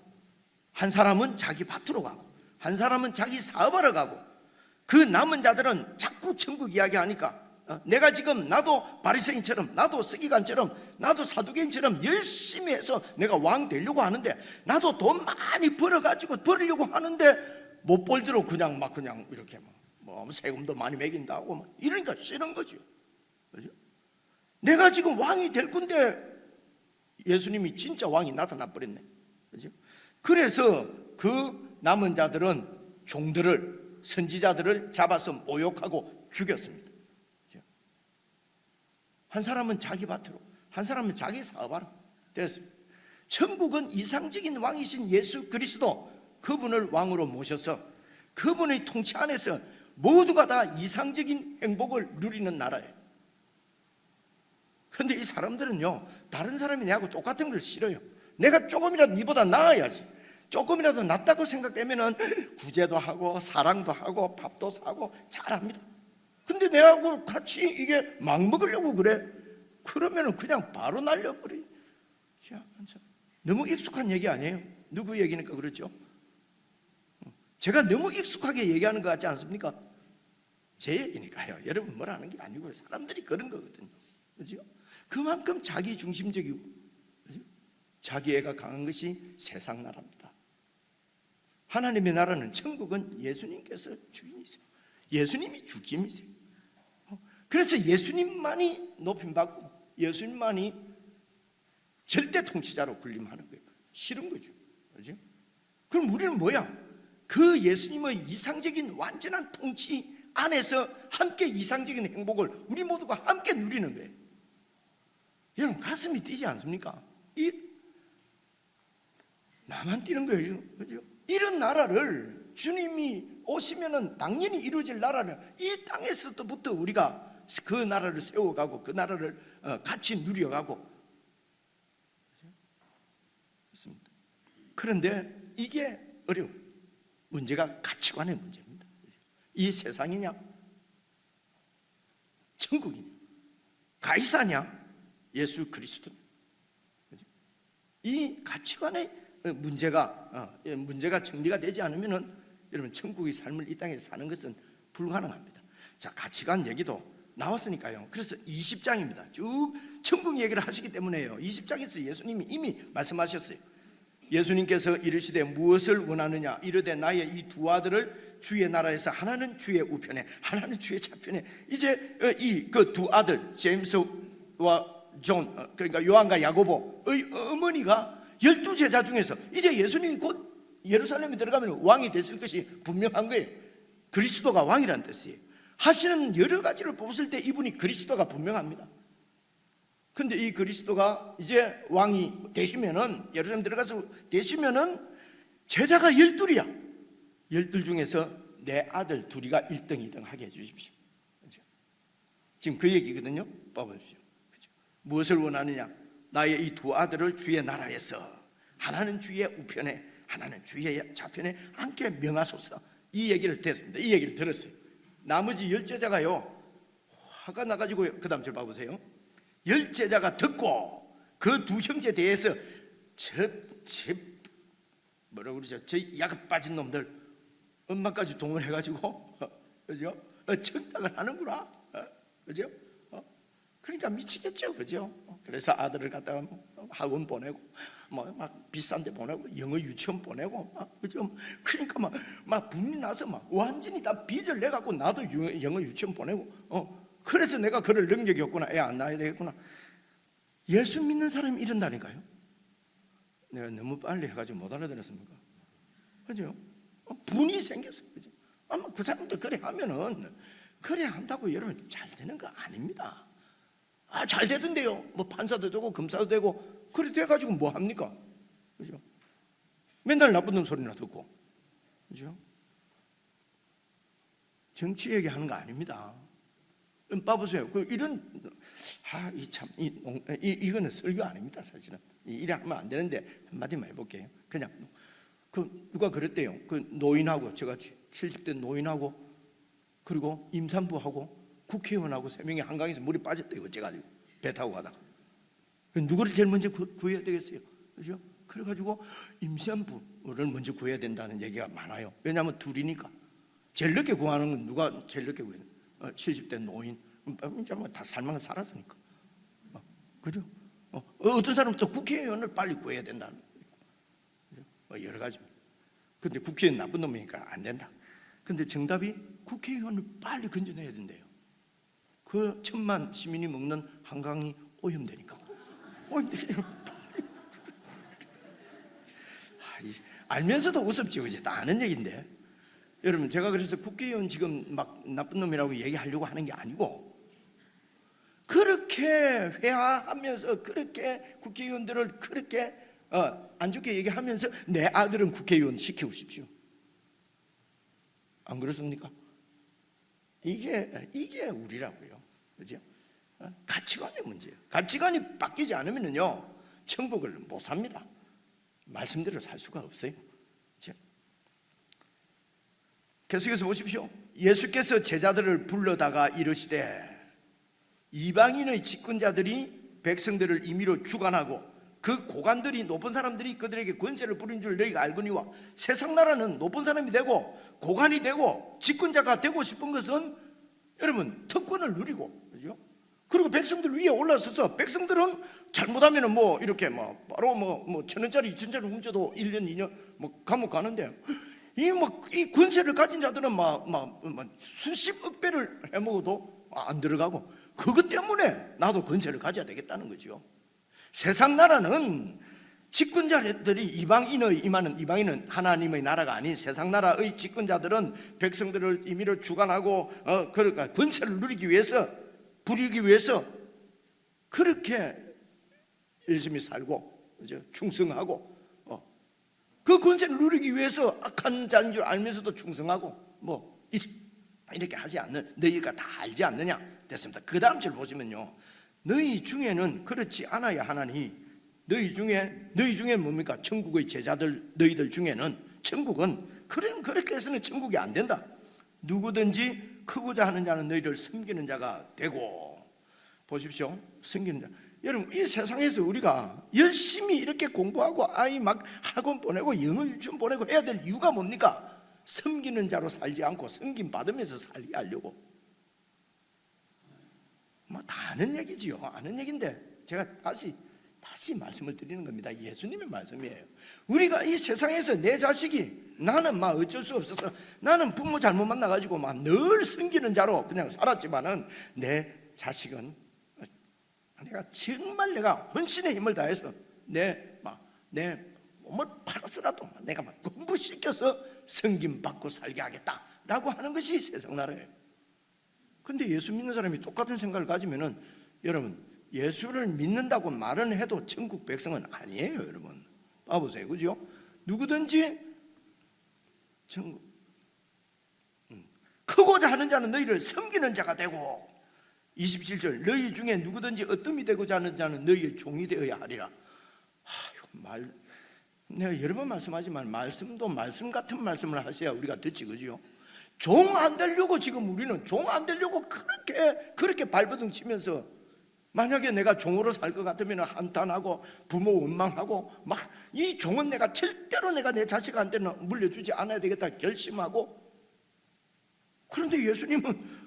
한 사람은 자기 밭으로 가고 한 사람은 자기 사업하러 가고 그 남은 자들은 자꾸 천국 이야기하니까 내가 지금 나도 바리새인처럼 나도 서기관처럼 나도 사두개인처럼 열심히 해서 내가 왕 되려고 하는데 나도 돈 많이 벌어가지고 벌으려고 하는데 못 벌도록 그냥 이렇게 뭐 세금도 많이 매긴다고 이러니까 싫은 거죠. 그죠? 내가 지금 왕이 될 건데 예수님이 진짜 왕이 나타나 버렸네. 그죠? 그래서 그 남은 자들은 종들을 선지자들을 잡아서 모욕하고 죽였습니다. 한 사람은 자기 밭으로 한 사람은 자기 사업하러 됐습니다. 천국은 이상적인 왕이신 예수 그리스도, 그분을 왕으로 모셔서 그분의 통치 안에서 모두가 다 이상적인 행복을 누리는 나라예요. 그런데 이 사람들은요, 다른 사람이 내하고 똑같은 걸 싫어요. 내가 조금이라도 니보다 나아야지, 조금이라도 낫다고 생각되면은 구제도 하고 사랑도 하고 밥도 사고 잘합니다. 근데 내하고 같이 이게 막 먹으려고 그래? 그러면은 그냥 바로 날려버려. 너무 익숙한 얘기 아니에요? 누구 얘기니까 그렇죠? 제가 너무 익숙하게 얘기하는 것 같지 않습니까? 제 얘기니까요. 여러분 뭐라는 게 아니고요. 사람들이 그런 거거든요. 그죠? 그만큼 자기 중심적이고, 그죠? 자기애가 강한 것이 세상 나라입니다. 하나님의 나라는, 천국은 예수님께서 주인이세요. 예수님이 주님이세요. 그래서 예수님만이 높임받고 예수님만이 절대 통치자로 군림하는 거예요. 싫은 거죠. 그죠? 그럼 우리는 뭐야? 그 예수님의 이상적인 완전한 통치 안에서 함께 이상적인 행복을 우리 모두가 함께 누리는 거예요. 여러분 가슴이 뛰지 않습니까? 나만 뛰는 거예요. 그죠? 이런 나라를 주님이 오시면은 당연히 이루어질 나라는 이 땅에서부터 우리가 그 나라를 세워가고 그 나라를 같이 누려가고 있습니다. 그런데 이게 어려워요. 문제가 가치관의 문제입니다. 이 세상이냐, 천국이냐, 가이사냐, 예수 그리스도냐. 이 가치관의 문제가 정리가 되지 않으면은 여러분 천국의 삶을 이 땅에 사는 것은 불가능합니다. 자, 가치관 얘기도 나왔으니까요. 그래서 20장입니다. 쭉 천국 얘기를 하시기 때문에요. 20장에서 예수님이 이미 말씀하셨어요. 예수님께서 이르시되 무엇을 원하느냐 이르되 나의 이 두 아들을 주의 나라에서 하나는 주의 우편에 하나는 주의 좌편에. 이제 이 그 두 아들 제임스와 존, 그러니까 요한과 야고보의 어머니가 12제자 중에서 이제 예수님이 곧 예루살렘에 들어가면 왕이 됐을 것이 분명한 거예요. 그리스도가 왕이라는 뜻이에요. 하시는 여러 가지를 뽑았을 때 이분이 그리스도가 분명합니다. 근데 이 그리스도가 이제 왕이 되시면은, 예루살렘 들어가서 되시면은 제자가 12이야 12 중에서 내 아들 둘이가 1등 2등 하게 해주십시오. 그렇죠? 지금 그 얘기거든요. 뽑아주십시오. 그렇죠? 무엇을 원하느냐, 나의 이 두 아들을 주의 나라에서 하나는 주의 우편에 하나는 주의 좌편에 함께 명하소서. 이 얘기를 됐습니다. 이 얘기를 들었어요. 나머지 10제자가요 화가 나가지고, 그 다음 절 봐보세요. 10제자가 듣고 그 두 형제 대해서 뭐라고 그러죠? 저 야가 빠진 놈들 엄마까지 동원해가지고 그죠? 청탁을 하는구나. 그죠? 그러니까 미치겠죠. 그죠? 그래서 아들을 갖다가 학원 보내고 막 비싼 데 보내고 영어 유치원 보내고 그죠? 그러니까 막 분이 나서 막 완전히 다 빚을 내 갖고 나도 영어 유치원 보내고 그래서 내가 그럴 능력이 없구나. 애 안 낳아야 되겠구나. 예수 믿는 사람이 이런다니까요. 내가 너무 빨리 해가지고 못 알아들었습니까? 그죠? 분이 생겼어요. 그죠? 아마 그 사람들 그래 하면은, 그래 한다고 여러분 잘 되는 거 아닙니다. 잘 되던데요. 뭐 판사도 되고 검사도 되고 그래 돼가지고 뭐 합니까? 그죠? 맨날 나쁜 놈 소리나 듣고, 그죠? 정치 얘기하는 거 아닙니다. 봐보세요. 이런 이거는 설교 아닙니다. 사실은 이래 하면 안 되는데 한마디만 해볼게요. 그냥 누가 그랬대요. 그 노인하고, 제가 70대 노인하고 그리고 임산부하고 국회의원하고 3명이 한강에서 물에 빠졌대요. 어째가지고 배 타고 가다가. 누구를 제일 먼저 구해야 되겠어요? 그죠? 그래가지고 임산부를 먼저 구해야 된다는 얘기가 많아요. 왜냐하면 둘이니까. 제일 늦게 구하는 건 누가 제일 늦게 구해요? 70대 노인. 이제 뭐 다 살만 살았으니까. 그죠? 어떤 사람은 또 국회의원을 빨리 구해야 된다는 거예요. 여러 가지. 근데 국회의원 나쁜 놈이니까 안 된다. 근데 정답이 국회의원을 빨리 건져내야 된대요. 그 1000만 시민이 먹는 한강이 오염되니까. 알면서도 우습지, 그지? 다 아는 얘기인데. 여러분, 제가 그래서 국회의원 지금 막 나쁜 놈이라고 얘기하려고 하는 게 아니고, 그렇게 회하하면서 그렇게 국회의원들을 그렇게 안 좋게 얘기하면서 내 아들은 국회의원 시켜오십시오. 안 그렇습니까? 이게 우리라고요. 그죠? 가치관의 문제예요. 가치관이 바뀌지 않으면요 천국을 못 삽니다. 말씀대로 살 수가 없어요. 그죠? 계속해서 보십시오. 예수께서 제자들을 불러다가 이르시되 이방인의 집권자들이 백성들을 임의로 주관하고 그 고관들이 높은 사람들이 그들에게 권세를 부린 줄 너희가 알거니와 세상 나라는 높은 사람이 되고 고관이 되고 집권자가 되고 싶은 것은 여러분 특권을 누리고, 그죠? 그리고 백성들 위에 올라서서 백성들은 잘못하면은 뭐 이렇게 뭐 바로 뭐 1,000원짜리 2,000원짜리 훔쳐도 1년 2년 뭐 감옥 가는데 이 권세를 가진 자들은 막 수십억 배를 해먹어도 안 들어가고, 그것 때문에 나도 권세를 가져야 되겠다는 거죠. 세상 나라는 집권자들이 이방인은 하나님의 나라가 아닌 세상 나라의 집권자들은 백성들을 임의로 주관하고 그러니까 권세를 누리기 위해서 부리기 위해서 그렇게 열심히 살고, 그죠? 충성하고 그 권세를 누리기 위해서 악한 자인 줄 알면서도 충성하고 뭐 이렇게 하지 않는 너희가 다 알지 않느냐 됐습니다. 그 다음 절 보시면요, 너희 중에는 그렇지 않아야 하나니 너희 중에 뭡니까? 천국의 제자들 너희들 중에는 천국은 그렇게 해서는 천국이 안 된다. 누구든지 크고자 하는 자는 너희를 섬기는 자가 되고. 보십시오, 섬기는 자. 여러분, 이 세상에서 우리가 열심히 이렇게 공부하고 아이 막 학원 보내고 영어 유치원 보내고 해야 될 이유가 뭡니까? 섬기는 자로 살지 않고 섬김 받으면서 살게 하려고. 뭐 다 아는 얘기지요. 아는 얘기인데 제가 다시 말씀을 드리는 겁니다. 예수님의 말씀이에요. 우리가 이 세상에서 내 자식이, 나는 막 어쩔 수 없어서 나는 부모 잘못 만나가지고 막 늘 섬기는 자로 그냥 살았지만은 내 자식은 내가 헌신의 힘을 다해서 내 몸을 팔아서라도 내가 막 공부시켜서 섬김 받고 살게 하겠다라고 하는 것이 세상 나라예요. 근데 예수 믿는 사람이 똑같은 생각을 가지면은 여러분, 예수를 믿는다고 말은 해도 천국 백성은 아니에요. 여러분 봐보세요, 그죠? 누구든지 크고자 하는 자는 너희를 섬기는 자가 되고, 27절 너희 중에 누구든지 어뜸이 되고자 하는 자는 너희의 종이 되어야 하리라. 내가 여러 번 말씀하지만 말씀도 말씀 같은 말씀을 하셔야 우리가 듣지, 그죠? 종 안 되려고 지금 우리는 종 안 되려고 그렇게 발버둥 치면서, 만약에 내가 종으로 살 것 같으면 한탄하고 부모 원망하고 막 이 종은 내가 절대로 내 자식한테는 물려주지 않아야 되겠다 결심하고. 그런데 예수님은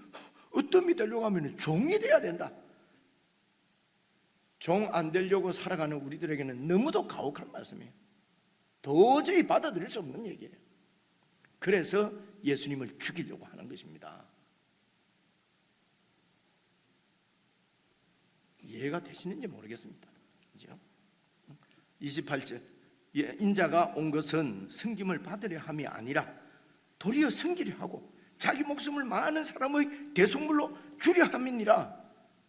어떤 되려고 하면 종이 돼야 된다. 종 안 되려고 살아가는 우리들에게는 너무도 가혹한 말씀이에요. 도저히 받아들일 수 없는 얘기예요. 그래서 예수님을 죽이려고 하는 것입니다. 이해가 되시는지 모르겠습니다. 그죠? 28절 인자가 온 것은 섬김을 받으려 함이 아니라 도리어 섬기려 하고 자기 목숨을 많은 사람의 대속물로 주려 함이니라.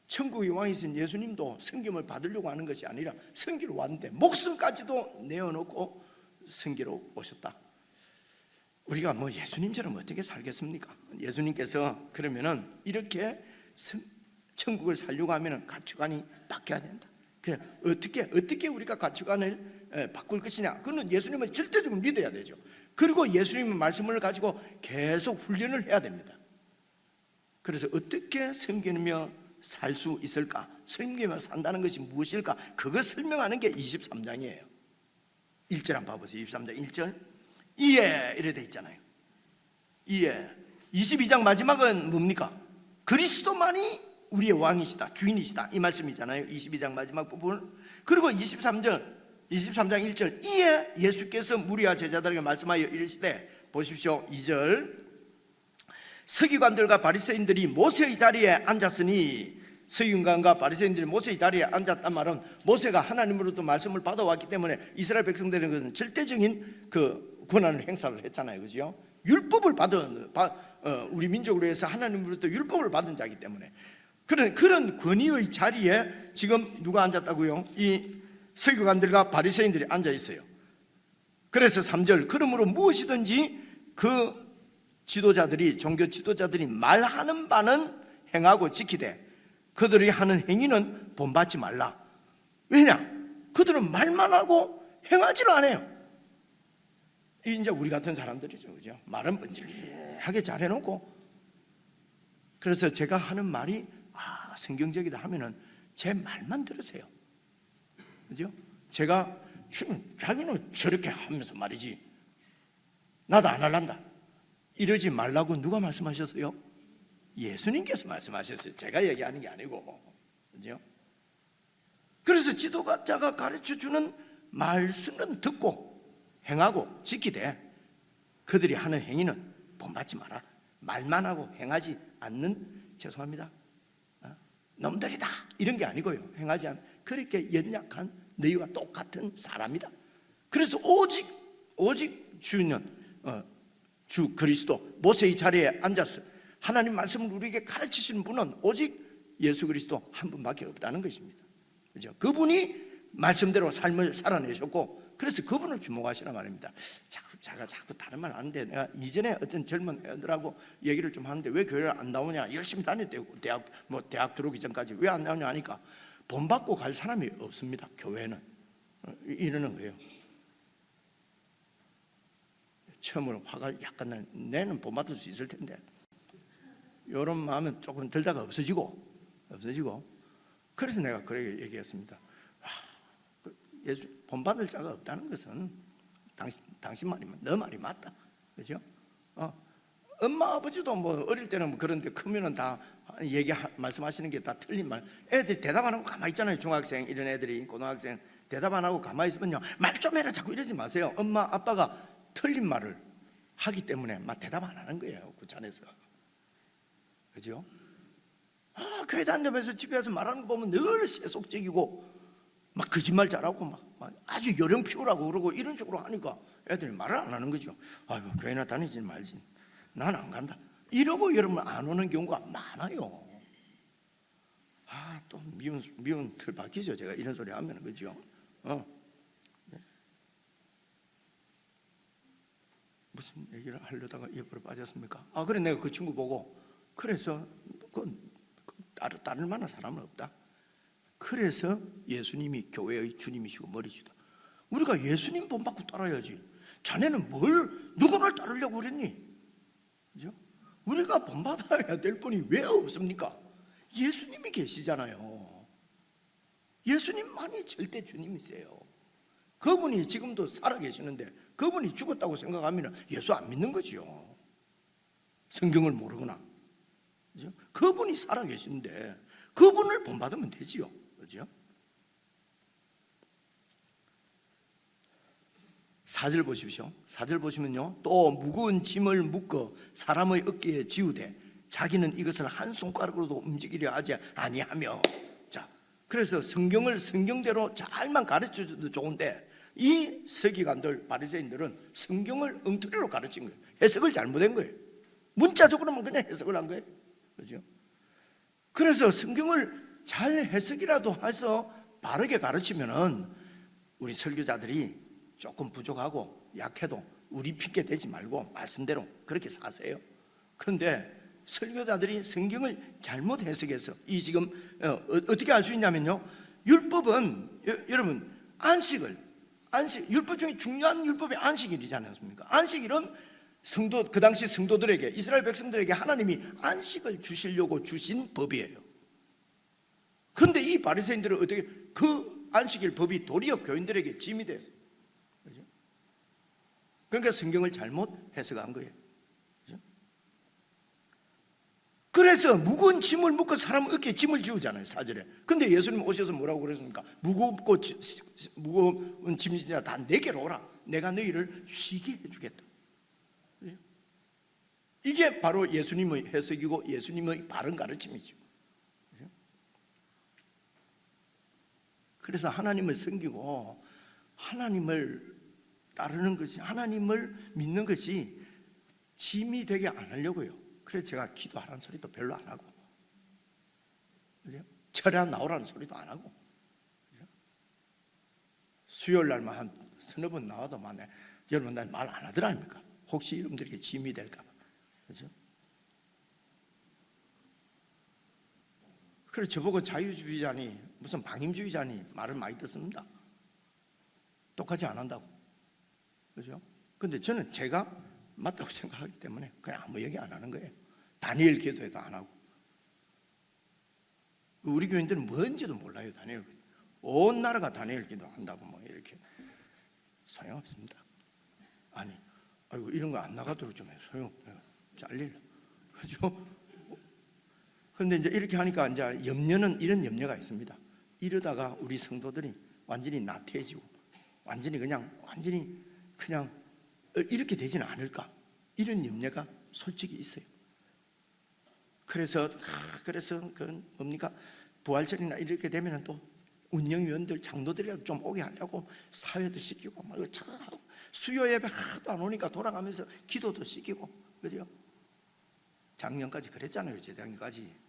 천국의 왕이신 예수님도 섬김을 받으려고 하는 것이 아니라 섬기러 왔는데 목숨까지도 내어놓고 섬기러 오셨다. 우리가 뭐 예수님처럼 어떻게 살겠습니까? 예수님께서 그러면은 이렇게 천국을 살려고 하면은 가치관이 바뀌어야 된다. 그래, 어떻게 우리가 가치관을 바꿀 것이냐? 그는 예수님을 절대적으로 믿어야 되죠. 그리고 예수님의 말씀을 가지고 계속 훈련을 해야 됩니다. 그래서 어떻게 섬기며 살 수 있을까? 섬기며 산다는 것이 무엇일까? 그거 설명하는 게 23장이에요. 1절 한번 봐보세요. 23장 1절 이에 이래 돼 있잖아요. 이에 22장 마지막은 뭡니까? 그리스도만이 우리의 왕이시다, 주인이시다, 이 말씀이잖아요. 22장 마지막 부분. 그리고 23장 1절 이에 예수께서 무리와 제자들에게 말씀하여 이르시되, 보십시오. 2절 서기관들과 바리새인들이 모세의 자리에 앉았으니, 서기관과 바리새인들이 모세의 자리에 앉았단 말은 모세가 하나님으로부터 말씀을 받아왔기 때문에 이스라엘 백성들에게는 절대적인 그 권한을 행사를 했잖아요, 그죠? 율법을 받은 우리 민족으로 해서 하나님으로부터 율법을 받은 자이기 때문에 그런 권위의 자리에 지금 누가 앉았다고요? 이 서기관들과 바리새인들이 앉아 있어요. 그래서 3절, 그러므로 무엇이든지 그 지도자들이, 종교 지도자들이 말하는 바는 행하고 지키되 그들이 하는 행위는 본받지 말라. 왜냐? 그들은 말만 하고 행하지를 않아요. 이제 우리 같은 사람들이죠, 그죠? 말은 번질하게 잘 해놓고, 그래서 제가 하는 말이 성경적이다 하면은 제 말만 들으세요, 그죠? 제가 자기는 저렇게 하면서 말이지 나도 안 할란다 이러지 말라고 누가 말씀하셨어요? 예수님께서 말씀하셨어요. 제가 얘기하는 게 아니고, 그죠? 그래서 지도자가 가르쳐주는 말씀은 듣고 행하고 지키되 그들이 하는 행위는 본받지 마라. 말만 하고 행하지 않는, 죄송합니다, 놈들이다 이런 게 아니고요, 행하지 않는 그렇게 연약한 너희와 똑같은 사람이다. 그래서 오직 주는 주 그리스도, 모세의 자리에 앉아서 하나님 말씀을 우리에게 가르치시는 분은 오직 예수 그리스도 한 분밖에 없다는 것입니다, 그죠? 그분이 말씀대로 삶을 살아내셨고, 그래서 그분을 주목하시란 말입니다. 제가 자꾸 다른 말 하는데, 내가 이전에 어떤 젊은 애들하고 얘기를 좀 하는데 왜 교회를 안 나오냐, 열심히 다녔대고 대학 들어오기 전까지 왜 안 나오냐 하니까 본받고 갈 사람이 없습니다, 교회는. 이러는 거예요. 처음으로 화가 약간 나. 내는 본받을 수 있을 텐데, 이런 마음은 조금 들다가 없어지고. 그래서 내가 그렇게 얘기했습니다. 예수 본받을 자가 없다는 것은 당신 말이, 너 말이 맞다, 그죠? 엄마 아버지도 뭐 어릴 때는 뭐 그런데 크면은 다 말씀하시는 게 다 틀린 말. 애들이 대답 안 하고 가만히 있잖아요. 중학생 이런 애들이, 고등학생 대답 안 하고 가만히 있으면요, 말 좀 해라 자꾸 이러지 마세요. 엄마 아빠가 틀린 말을 하기 때문에 막 대답 안 하는 거예요, 그 자리에서, 그죠? 교회 다니면서 집에 와서 말하는 거 보면 늘 세속적이고 막 거짓말 잘하고 막 아주 요령 피우라고 그러고 이런 식으로 하니까 애들이 말을 안 하는 거죠. 아이고, 교회나 다니지 말지, 난 안 간다 이러고 여러분 안 오는 경우가 많아요. 또 미운 틀 박히죠, 제가 이런 소리 하면, 그죠? 무슨 얘기를 하려다가 옆으로 빠졌습니까? 그래, 내가 그 친구 보고, 그래서 따를 만한 사람은 없다. 그래서 예수님이 교회의 주님이시고 머리시다. 우리가 예수님 본받고 따라야지. 자네는 누구를 따르려고 그랬니? 그죠? 우리가 본받아야 될 분이 왜 없습니까? 예수님이 계시잖아요. 예수님만이 절대 주님이세요. 그분이 지금도 살아계시는데 그분이 죽었다고 생각하면 예수 안 믿는 거죠. 성경을 모르거나, 그죠? 그분이 살아계신데 그분을 본받으면 되지요, 그죠? 4절 보십시오. 4절 보시면요, 또 무거운 짐을 묶어 사람의 어깨에 지우되 자기는 이것을 한 손가락으로도 움직이려 하지 아니하며. 자, 그래서 성경을 성경대로 잘만 가르쳐줘도 좋은데 이 서기관들, 바리새인들은 성경을 엉터리로 가르친 거예요. 해석을 잘못한 거예요. 문자적으로만 그냥 해석을 한 거예요, 그죠? 그래서 성경을 잘 해석이라도 해서 바르게 가르치면은 우리 설교자들이 조금 부족하고 약해도 우리 핑계 대지 말고 말씀대로 그렇게 사세요. 그런데 설교자들이 성경을 잘못 해석해서 이 지금 어떻게 알 수 있냐면요, 율법은 여러분 율법 중에 중요한 율법이 안식일이지 않습니까? 안식일은 그 당시 성도들에게, 이스라엘 백성들에게 하나님이 안식을 주시려고 주신 법이에요. 그런데 이 바리새인들은 어떻게 그 안식일 법이 도리어 교인들에게 짐이 됐어요. 그죠? 그러니까 성경을 잘못 해석한 거예요. 그죠? 그래서 무거운 짐을 묶고 사람 어깨에 짐을 지우잖아요, 4절에. 근데 예수님 오셔서 뭐라고 그랬습니까? 무거운 짐이냐 다 내게로 오라. 내가 너희를 쉬게 해주겠다. 이게 바로 예수님의 해석이고 예수님의 바른 가르침이죠. 그래서 하나님을 섬기고 하나님을 따르는 것이, 하나님을 믿는 것이 짐이 되게 안 하려고요. 그래서 제가 기도하라는 소리도 별로 안 하고, 절에 나오라는 소리도 안 하고, 수요일 날만 한 서너 번 나와도 만에 여러분 날 말 안 하더라 아닙니까? 혹시 여러분들에게 짐이 될까 봐. 그렇죠? 그래 저보고 자유주의자니 무슨 방임주의자니 말을 많이 듣습니다. 똑같이 안 한다고. 그렇죠? 근데 저는 제가 맞다고 생각하기 때문에 그냥 아무 얘기 안 하는 거예요. 다니엘 기도에도 안 하고. 우리 교인들은 뭔지도 몰라요. 다니엘 기도. 온 나라가 다니엘 기도 한다고 뭐 이렇게. 소용없습니다. 아니, 아이고 이런 거 안 나가도록 좀 해. 소용없어요. 잘릴. 그죠? 그런데 이제 이렇게 하니까 이제 염려는 이런 염려가 있습니다. 이러다가 우리 성도들이 완전히 나태해지고 완전히 그냥 이렇게 되지는 않을까? 이런 염려가 솔직히 있어요. 그래서 그 뭡니까? 부활절이나 이렇게 되면은 또 운영위원들 장로들이라도 좀 오게 하려고 사회도 시키고 막 하고 수요 예배 하도 안 오니까 돌아가면서 기도도 시키고 그죠? 작년까지 그랬잖아요. 재작년까지.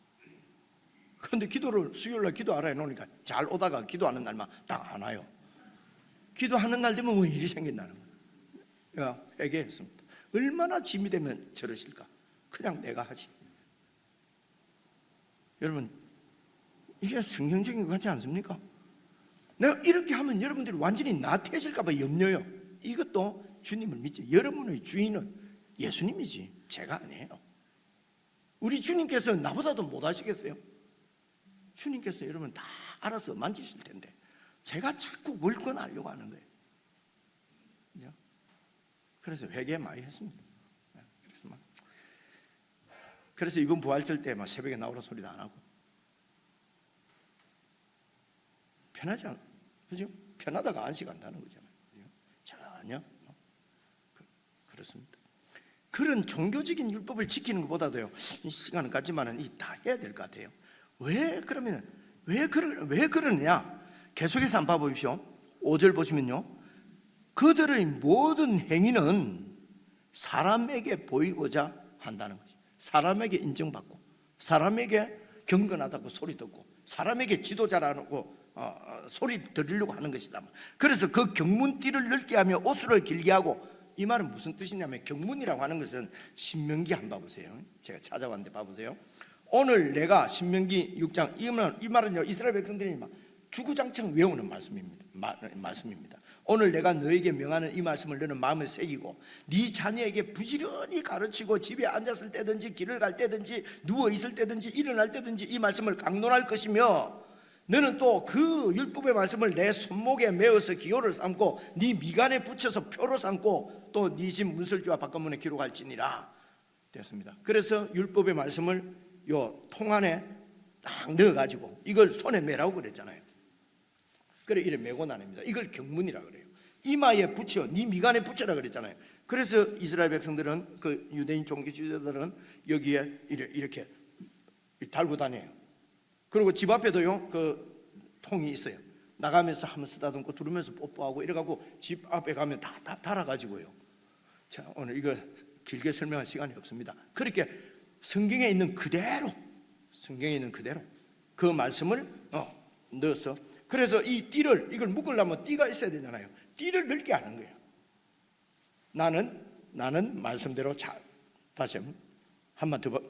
그런데 기도를 수요일날 기도하라 해놓으니까 잘 오다가 기도하는 날만 딱 안 와요. 기도하는 날 되면 뭐 일이 생긴다는 거예요. 회개했습니다. 얼마나 짐이 되면 저러실까? 그냥 내가 하지. 여러분 이게 성경적인 것 같지 않습니까? 내가 이렇게 하면 여러분들이 완전히 나태해질까 봐 염려요. 이것도 주님을 믿지. 여러분의 주인은 예수님이지 제가 아니에요. 우리 주님께서 나보다도 못 하시겠어요? 주님께서 여러분 다 알아서 만지실 텐데 제가 자꾸 월권하려고 하는 거예요. 그죠? 그래서 회개 많이 했습니다. 그래서 이번 부활절 때 막 새벽에 나오라 소리도 안 하고 편하지 않, 그죠? 편하다가 안식한다는 거잖아요. 그죠? 전혀 그렇습니다. 그런 종교적인 율법을 지키는 것보다도요. 이 시간은 같지만은 이 다 해야 될 것 같아요. 왜 그러느냐? 계속해서 한번 봐보십시오. 5절 보시면요. 그들의 모든 행위는 사람에게 보이고자 한다는 거죠. 사람에게 인정받고, 사람에게 경건하다고 소리 듣고, 사람에게 지도자라고 소리 들으려고 하는 것이다. 그래서 그 경문띠를 넓게 하며 옷을 길게 하고, 이 말은 무슨 뜻이냐면 경문이라고 하는 것은 신명기 한번 봐보세요. 제가 찾아봤는데 봐보세요. 오늘 내가 신명기 6장 이 말은요 이스라엘 백성들이 주구장창 외우는 말씀입니다. 오늘 내가 너에게 명하는 이 말씀을 너는 마음에 새기고 네 자녀에게 부지런히 가르치고 집에 앉았을 때든지 길을 갈 때든지 누워 있을 때든지 일어날 때든지 이 말씀을 강론할 것이며 너는 또 그 율법의 말씀을 내 손목에 메어서 기호를 삼고 네 미간에 붙여서 표로 삼고 또 네 집 문설주와 바깥문에 기록할지니라 되었습니다. 그래서 율법의 말씀을 요 통 안에 딱 넣어가지고 이걸 손에 메라고 그랬잖아요. 그래 이래 메고 다닙니다. 이걸 경문이라 그래요. 이마에 붙여, 네 미간에 붙여라 그랬잖아요. 그래서 이스라엘 백성들은 그 유대인 종교 지도자들은 여기에 이렇게 달고 다녀요. 그리고 집 앞에도요 그 통이 있어요. 나가면서 한번 쓰다듬고 두르면서 뽀뽀하고 이래가고 집 앞에 가면 다 달아가지고요. 자 오늘 이거 길게 설명할 시간이 없습니다. 그렇게 성경에 있는 그대로 그 말씀을 넣어서 그래서 이 띠를 이걸 묶으려면 띠가 있어야 되잖아요. 띠를 넓게 하는 거예요. 나는 말씀대로 다시 한번 더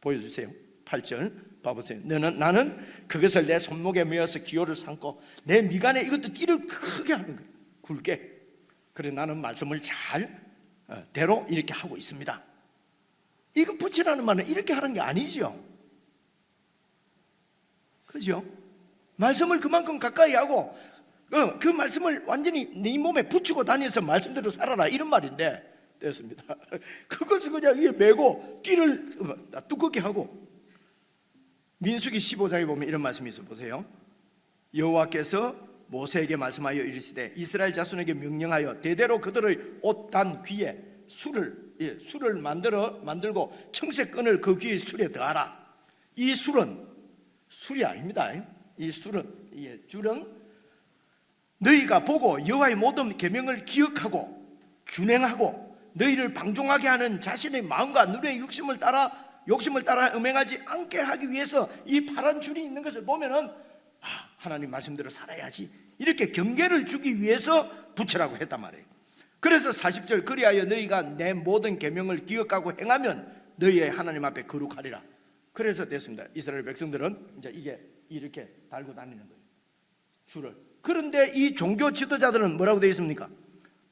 보여주세요. 8절 봐보세요. 나는 그것을 내 손목에 메어서 기호를 삼고 내 미간에 이것도 띠를 크게 하는 거예요. 굵게. 그래 나는 말씀을 잘 대로 이렇게 하고 있습니다. 이거 붙이라는 말은 이렇게 하는 게 아니죠. 그죠? 말씀을 그만큼 가까이 하고 그 말씀을 완전히 네 몸에 붙이고 다녀서 말씀대로 살아라 이런 말인데 됐습니다. 그것을 그냥 위에 메고 띠를 두껍게 하고 민수기 15장에 보면 이런 말씀이 있어 보세요. 여호와께서 모세에게 말씀하여 이르시되 이스라엘 자손에게 명령하여 대대로 그들의 옷단 귀에 술을 만들고 청색끈을 그 귀에 술에 더하라. 이 술이 아닙니다. 이 줄은 너희가 보고 여호와의 모든 계명을 기억하고 준행하고 너희를 방종하게 하는 자신의 마음과 눈의 욕심을 따라 음행하지 않게 하기 위해서 이 파란 줄이 있는 것을 보면은 하나님 말씀대로 살아야지, 이렇게 경계를 주기 위해서 부처라고 했단 말이에요. 그래서 40절, 그리하여 너희가 내 모든 계명을 기억하고 행하면 너희의 하나님 앞에 거룩하리라. 그래서 됐습니다. 이스라엘 백성들은 이제 이게 이렇게 달고 다니는 거예요, 줄을. 그런데 이 종교 지도자들은 뭐라고 되어 있습니까?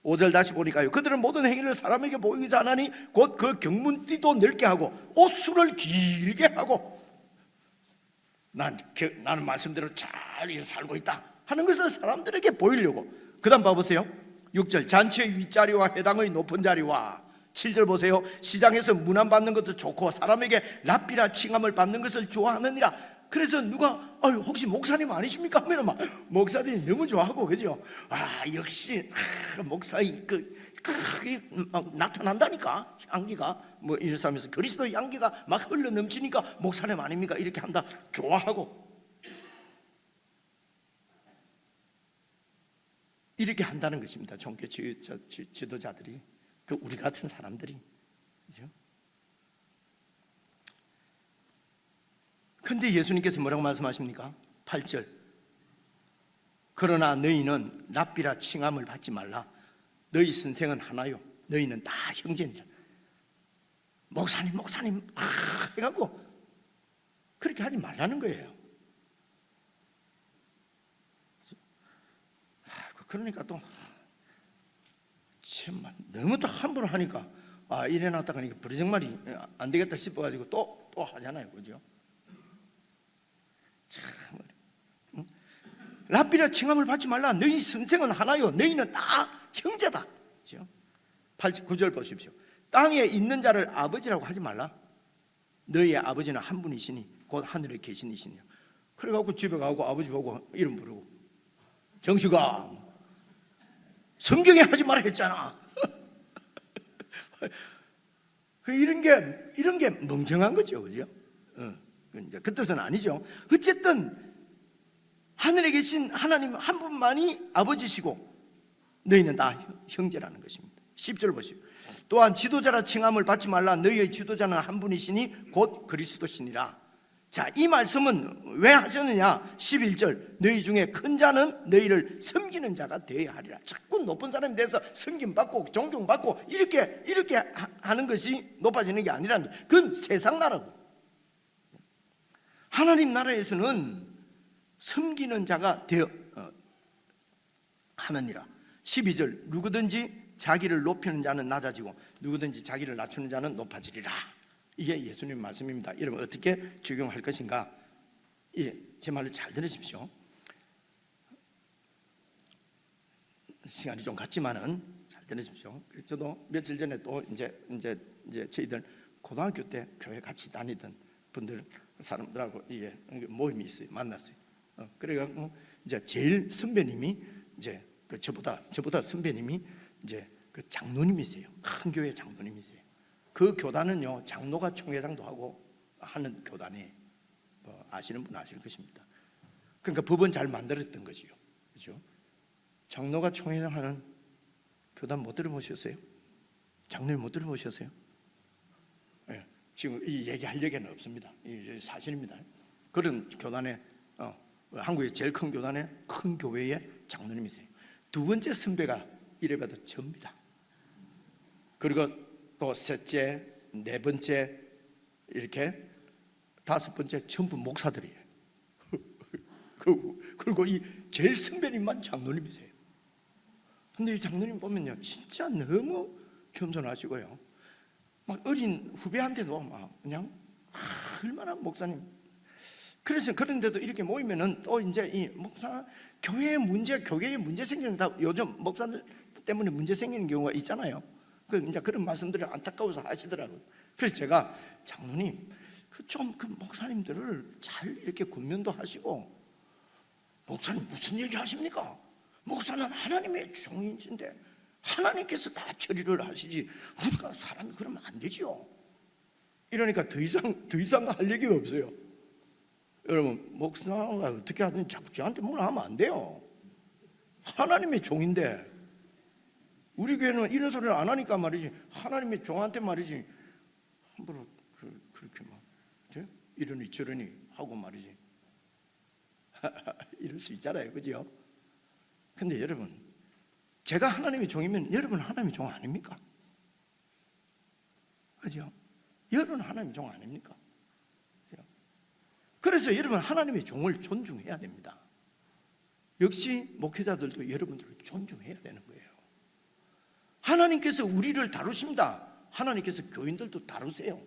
5절 다시 보니까요, 그들은 모든 행위를 사람에게 보이지 않으니 곧 그 경문띠도 넓게 하고 옷수를 길게 하고 나는 말씀대로 잘 살고 있다 하는 것을 사람들에게 보이려고. 그 다음 봐보세요. 6절, 잔치의 윗자리와 회당의 높은 자리와 7절 보세요. 시장에서 문안 받는 것도 좋고 사람에게 랍비라 칭함을 받는 것을 좋아하느니라. 그래서 누가 혹시 목사님 아니십니까 하면 막 목사들이 너무 좋아하고, 그죠? 역시 목사의 크게 나타난다니까, 향기가 뭐 이래서 하면서 그리스도의 향기가 막 흘러 넘치니까 목사님 아닙니까 이렇게 한다, 좋아하고. 이렇게 한다는 것입니다. 종교 지도자들이, 우리 같은 사람들이, 그죠? 그런데 예수님께서 뭐라고 말씀하십니까? 8절, 그러나 너희는 랍비라 칭함을 받지 말라. 너희 선생은 하나요, 너희는 다 형제니라. 목사님 해갖고 그렇게 하지 말라는 거예요. 그러니까 또 정말 너무 또 함부로 하니까 이래놨다가 버리정말이 안 되겠다 싶어가지고 또 하잖아요, 그죠? 참, 랍비라 칭함을 받지 말라. 너희 선생은 하나요, 너희는 다 형제다. 그죠? 9절 보십시오. 땅에 있는 자를 아버지라고 하지 말라. 너희의 아버지는 한 분이시니 곧 하늘에 계신 이시니라. 그래갖고 집에 가고 아버지 보고 이름 부르고, 정식아 성경에 하지 말라 했잖아. 이런 게 멍청한 거죠, 그죠? 그 뜻은 아니죠. 어쨌든 하늘에 계신 하나님 한 분만이 아버지시고 너희는 다 형제라는 것입니다. 10절 보시오. 또한 지도자라 칭함을 받지 말라. 너희의 지도자는 한 분이시니 곧 그리스도시니라. 자, 이 말씀은 왜 하셨느냐? 11절, 너희 중에 큰 자는 너희를 섬기는 자가 되어야 하리라. 자꾸 높은 사람이 돼서 섬김받고 존경받고 이렇게 하는 것이 높아지는 게 아니라는 거예요. 그건 세상 나라고. 하나님 나라에서는 섬기는 자가 되어 하느니라. 12절, 누구든지 자기를 높이는 자는 낮아지고 누구든지 자기를 낮추는 자는 높아지리라. 이게 예수님 말씀입니다. 여러분 어떻게 적용할 것인가? 제 말을 잘 들으십시오. 시간이 좀 갔지만은 잘 들으십시오. 저도 며칠 전에 또 이제 저희들 고등학교 때 교회 같이 다니던 분들 사람들하고 이게 모임이 있어요. 만났어요. 그래가지고 이제 제일 선배님이 이제 저보다 선배님이 이제 그 장로님이세요. 큰 교회 장로님이세요. 그 교단은요, 장로가 총회장도 하고 하는 교단에 아시는 분 아실 것입니다. 그러니까 법은 잘 만들었던 거지요, 그렇죠? 장로가 총회장 하는 교단 못 들어보셨어요? 장로님 못 들어보셨어요? 네, 지금 이 얘기할 얘기는 없습니다. 이 사실입니다. 그런 교단에 한국의 제일 큰 교단에 큰 교회의 장로님이세요. 두 번째 선배가 이래봐도 접니다. 그리고 또 셋째, 네 번째, 이렇게 다섯 번째 전부 목사들이에요. 그리고 이 제일 선배님만 장로님이세요. 근데 이 장로님 보면요, 진짜 너무 겸손하시고요, 막 어린 후배한테도 막 그냥 얼마나 목사님. 그래서 그런데도 이렇게 모이면은 또 이제 이 목사 교회의 문제 생기는, 다 요즘 목사들 때문에 문제 생기는 경우가 있잖아요. 이제 그런 말씀들을 안타까워서 하시더라고요. 그래서 제가 장로님, 그 목사님들을 잘 이렇게 권면도 하시고, 목사님 무슨 얘기 하십니까? 목사는 하나님의 종인인데 하나님께서 다 처리를 하시지 우리가 사람이 그러면 안 되죠. 이러니까 더 이상 할 얘기가 없어요. 여러분, 목사가 어떻게 하든지 자꾸 저한테 뭘 하면 안 돼요. 하나님의 종인데. 우리 교회는 이런 소리를 안 하니까 말이지, 하나님의 종한테 말이지 함부로 그렇게 막 이러니 저러니 하고 말이지. 이럴 수 있잖아요, 그죠? 근데 여러분, 제가 하나님의 종이면 여러분은 하나님의 종 아닙니까? 그죠? 여러분은 하나님의 종 아닙니까? 그죠? 그래서 여러분 하나님의 종을 존중해야 됩니다. 역시 목회자들도 여러분들을 존중해야 되는 거예요. 하나님께서 우리를 다루십니다. 하나님께서 교인들도 다루세요.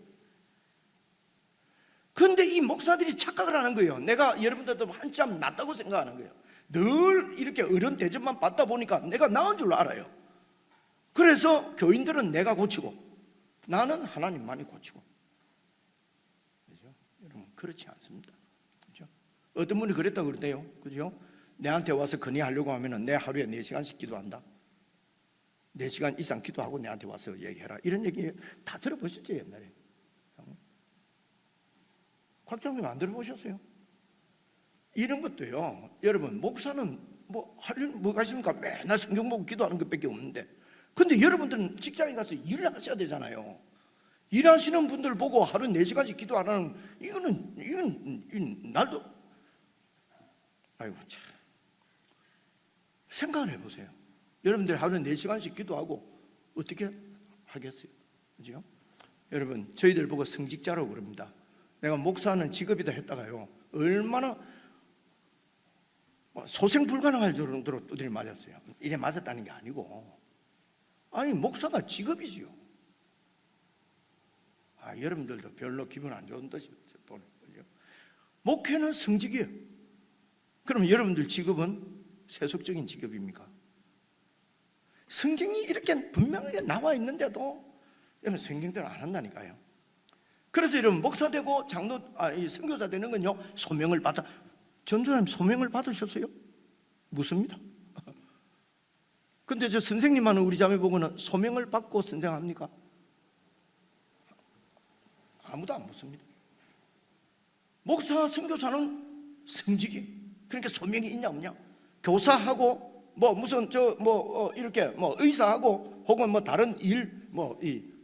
그런데 이 목사들이 착각을 하는 거예요. 내가 여러분들도 한참 낫다고 생각하는 거예요. 늘 이렇게 어른 대접만 받다 보니까 내가 나은 줄 알아요. 그래서 교인들은 내가 고치고 나는 하나님만이 고치고. 그죠? 여러분 그렇지 않습니다. 그죠? 어떤 분이 그랬다고 그러대요. 그죠? 내한테 와서 건의하려고 하면은 내 하루에 4시간씩 기도한다. 4시간 이상 기도하고 내한테 와서 얘기해라. 이런 얘기 다 들어보셨죠, 옛날에? 곽장님 안 들어보셨어요? 이런 것도요. 여러분 목사는 뭐 할 일 뭐가 있습니까? 맨날 성경 보고 기도하는 것밖에 없는데, 근데 여러분들은 직장에 가서 일을 하셔야 되잖아요. 일하시는 분들 보고 하루 4시간씩 기도 안 하는 이건 날도 아이고 참 생각을 해보세요. 여러분들 하루에 4시간씩 기도하고 어떻게 하겠어요? 그죠? 여러분 저희들 보고 성직자라고 그럽니다. 내가 목사는 직업이다 했다가요 얼마나 소생 불가능할 정도로 두드려 맞았어요. 이래 맞았다는 게 아니고, 아니 목사가 직업이지요. 여러분들도 별로 기분 안 좋은 듯이 보는 거죠. 목회는 성직이에요. 그럼 여러분들 직업은 세속적인 직업입니까? 성경이 이렇게 분명하게 나와 있는데도 여러분 성경대로 안 한다니까요. 그래서 여러분 목사 되고 선교사 되는 건요 소명을 받아. 전도사님 소명을 받으셨어요? 묻습니다. 근데 저 선생님만은 우리 자매 보고는 소명을 받고 선생합니까? 아무도 안 묻습니다. 목사, 선교사는 성직이, 그러니까 소명이 있냐 없냐. 교사하고 무슨 이렇게 의사하고 혹은 다른 일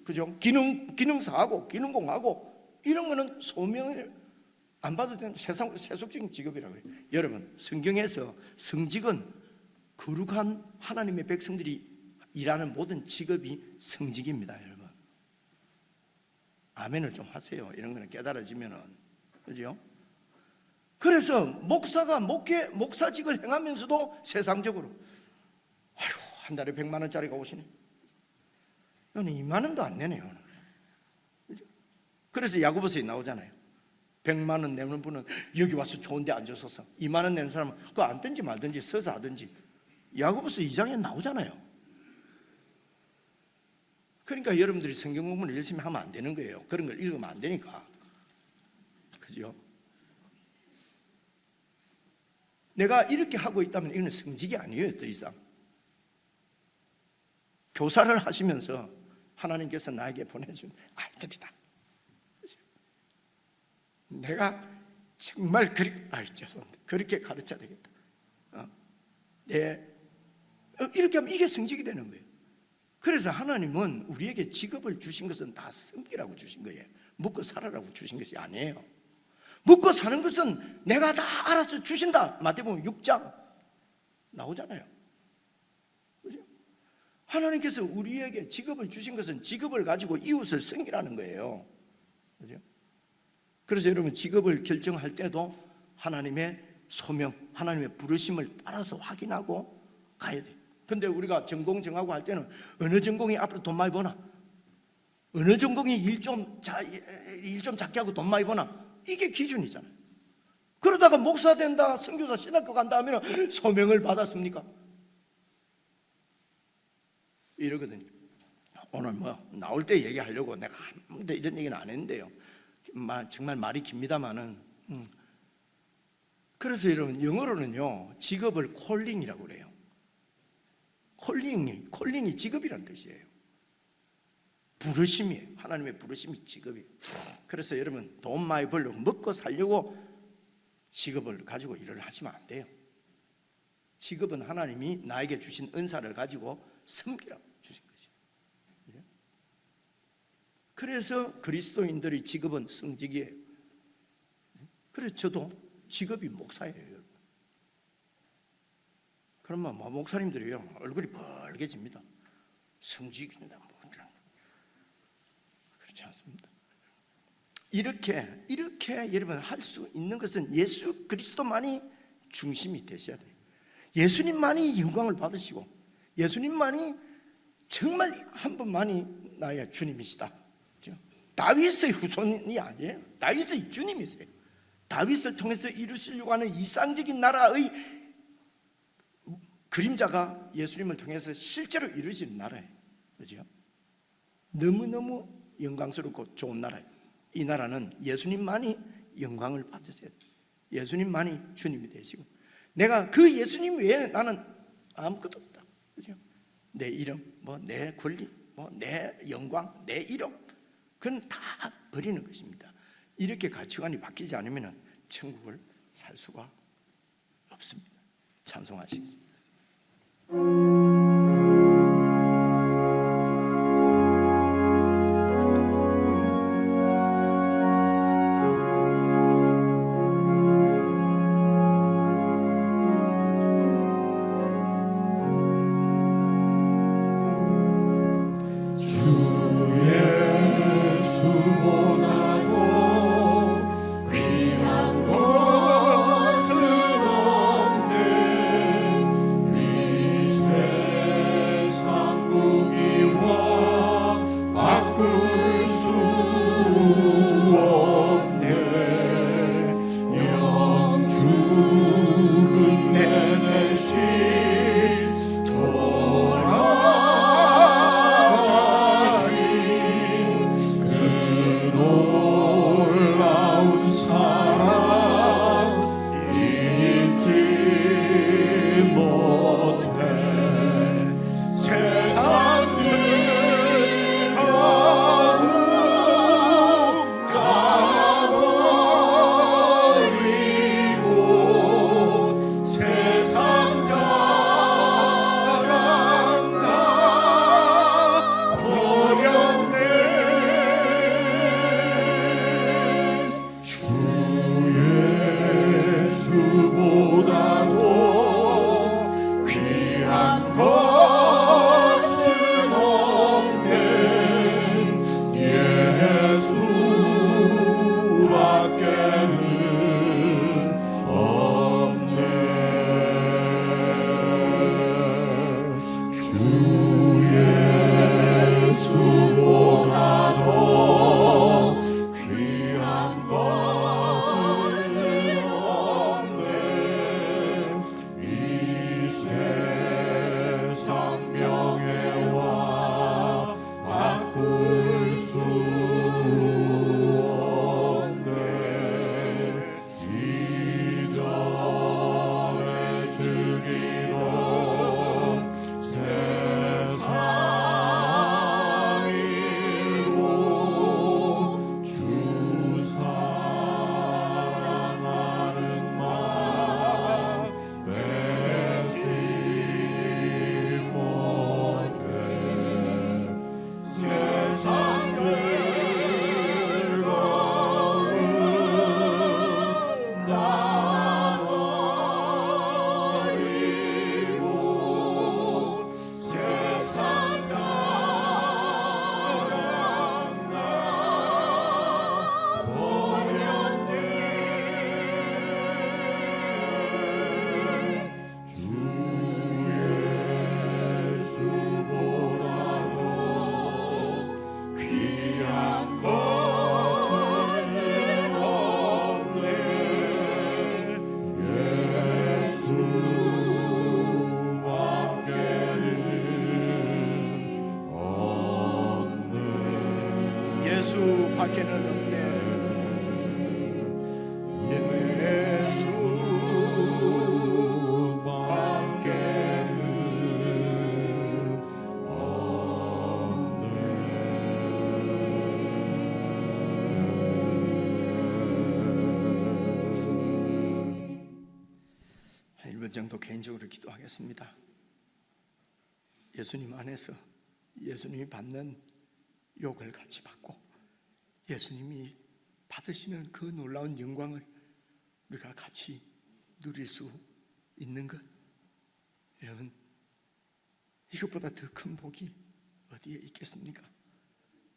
그죠? 기능사하고 기능공하고 이런 거는 소명을 안 받아도 되는 세속적인 직업이라고 해요. 여러분 성경에서 성직은 거룩한 하나님의 백성들이 일하는 모든 직업이 성직입니다. 여러분 아멘을 좀 하세요. 이런 거는 깨달아지면은, 그죠? 그래서 목사가 목사직을 행하면서도 세상적으로 아이고 한 달에 100만 원짜리가 오시네. 너는 2만 원도 안 내네요. 그죠? 그래서 야고보서에 나오잖아요. 100만 원 내는 분은 여기 와서 좋은 데 앉으소서. 2만 원 내는 사람은 그거 앉든지 말든지 서서 하든지. 야고보서 2장에 나오잖아요. 그러니까 여러분들이 성경 공부를 열심히 하면 안 되는 거예요. 그런 걸 읽으면 안 되니까. 그죠? 내가 이렇게 하고 있다면 이건 성직이 아니에요. 더 이상 교사를 하시면서 하나님께서 나에게 보내준 아이들이다. 내가 정말 죄송합니다. 그렇게 가르쳐야 되겠다. 이렇게 하면 이게 성직이 되는 거예요. 그래서 하나님은 우리에게 직업을 주신 것은 다 섬기라고 주신 거예요. 먹고 살아라고 주신 것이 아니에요. 먹고 사는 것은 내가 다 알아서 주신다. 마태복음 6장 나오잖아요. 그죠? 하나님께서 우리에게 직업을 주신 것은 직업을 가지고 이웃을 섬기라는 거예요. 그죠? 그래서 여러분 직업을 결정할 때도 하나님의 소명, 하나님의 부르심을 따라서 확인하고 가야 돼요. 근데 우리가 전공 정하고 할 때는 어느 전공이 앞으로 돈 많이 버나, 어느 전공이 일 좀 작게 하고 돈 많이 버나, 이게 기준이잖아요. 그러다가 목사 된다, 선교사 신학교 간다 하면 소명을 받았습니까? 이러거든요. 오늘 나올 때 얘기하려고 내가 아무데 이런 얘기는 안 했는데요. 정말 말이 깁니다만은 그래서 여러분 영어로는요 직업을 콜링이라고 그래요. 콜링이 직업이란 뜻이에요. 부르심이에요. 하나님의 부르심이 직업이에요. 그래서 여러분 돈 많이 벌려고 먹고 살려고 직업을 가지고 일을 하시면 안 돼요. 직업은 하나님이 나에게 주신 은사를 가지고 섬기라고 주신 것이에요. 그래서 그리스도인들의 직업은 성직이에요. 그래서 저도 직업이 목사예요. 그러면 뭐 목사님들이요 얼굴이 벌개집니다. 성직인다 뭐 그렇지 않습니다. 이렇게 여러분 할 수 있는 것은 예수 그리스도만이 중심이 되셔야 돼요. 예수님만이 영광을 받으시고 예수님만이 정말 한 분만이 나의 주님이시다. 다윗의 후손이 아니에요. 다윗의 주님이세요. 다윗을 통해서 이루시려고 하는 이상적인 나라의 그림자가 예수님을 통해서 실제로 이루어지는 나라예요. 그렇죠? 너무너무 영광스럽고 좋은 나라예요. 이 나라는 예수님만이 영광을 받으세요. 예수님만이 주님이 되시고 내가 그 예수님 외에 나는 아무것도 없다. 그렇죠? 내 이름, 내 권리, 내 영광, 내 이름 그건 다 버리는 것입니다. 이렇게 가치관이 바뀌지 않으면 천국을 살 수가 없습니다. 찬송하시겠습니다. 예수 밖에는 없네. 예수 밖에는 없네. 1분 정도 개인적으로 기도하겠습니다. 예수님 안에서 예수님이 받는 욕을 같이 받고 예수님이 받으시는 그 놀라운 영광을 우리가 같이 누릴 수 있는 것, 여러분, 이것보다 더 큰 복이 어디에 있겠습니까?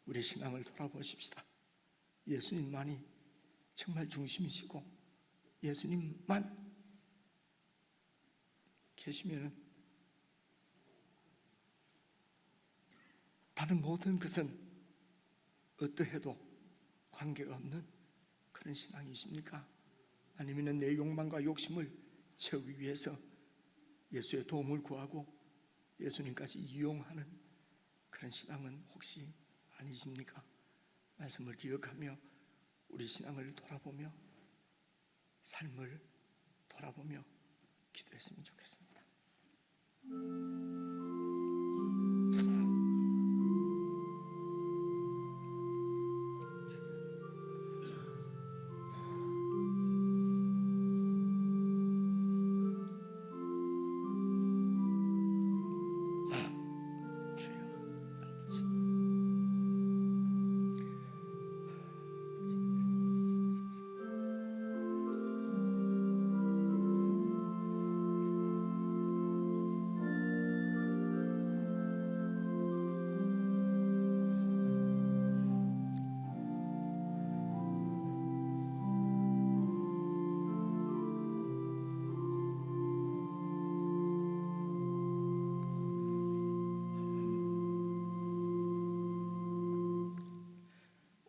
우리 신앙을 돌아보십시다. 예수님만이 정말 중심이시고 예수님만 계시면 다른 모든 것은 어떠해도 관계가 없는 그런 신앙이십니까? 아니면 내 욕망과 욕심을 채우기 위해서 예수의 도움을 구하고 예수님까지 이용하는 그런 신앙은 혹시 아니십니까? 말씀을 기억하며 우리 신앙을 돌아보며 삶을 돌아보며 기도했으면 좋겠습니다.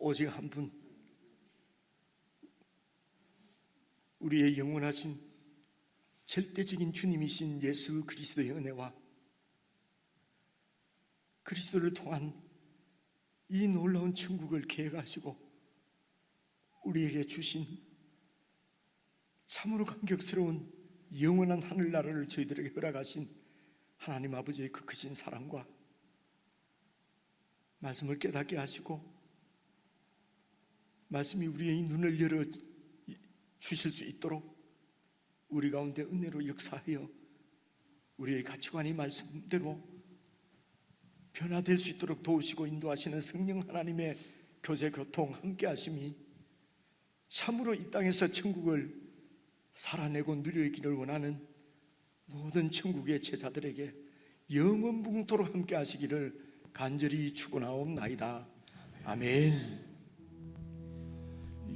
오직 한 분, 우리의 영원하신 절대적인 주님이신 예수 그리스도의 은혜와 그리스도를 통한 이 놀라운 천국을 계획하시고 우리에게 주신 참으로 감격스러운 영원한 하늘나라를 저희들에게 허락하신 하나님 아버지의 그 크신 사랑과 말씀을 깨닫게 하시고 말씀이 우리의 눈을 열어 주실 수 있도록 우리 가운데 은혜로 역사하여 우리의 가치관이 말씀대로 변화될 수 있도록 도우시고 인도하시는 성령 하나님의 교제 교통 함께 하심이 참으로 이 땅에서 천국을 살아내고 누리기를 원하는 모든 천국의 제자들에게 영원붕토록 함께 하시기를 간절히 축원하옵나이다. 아멘.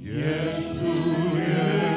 예수의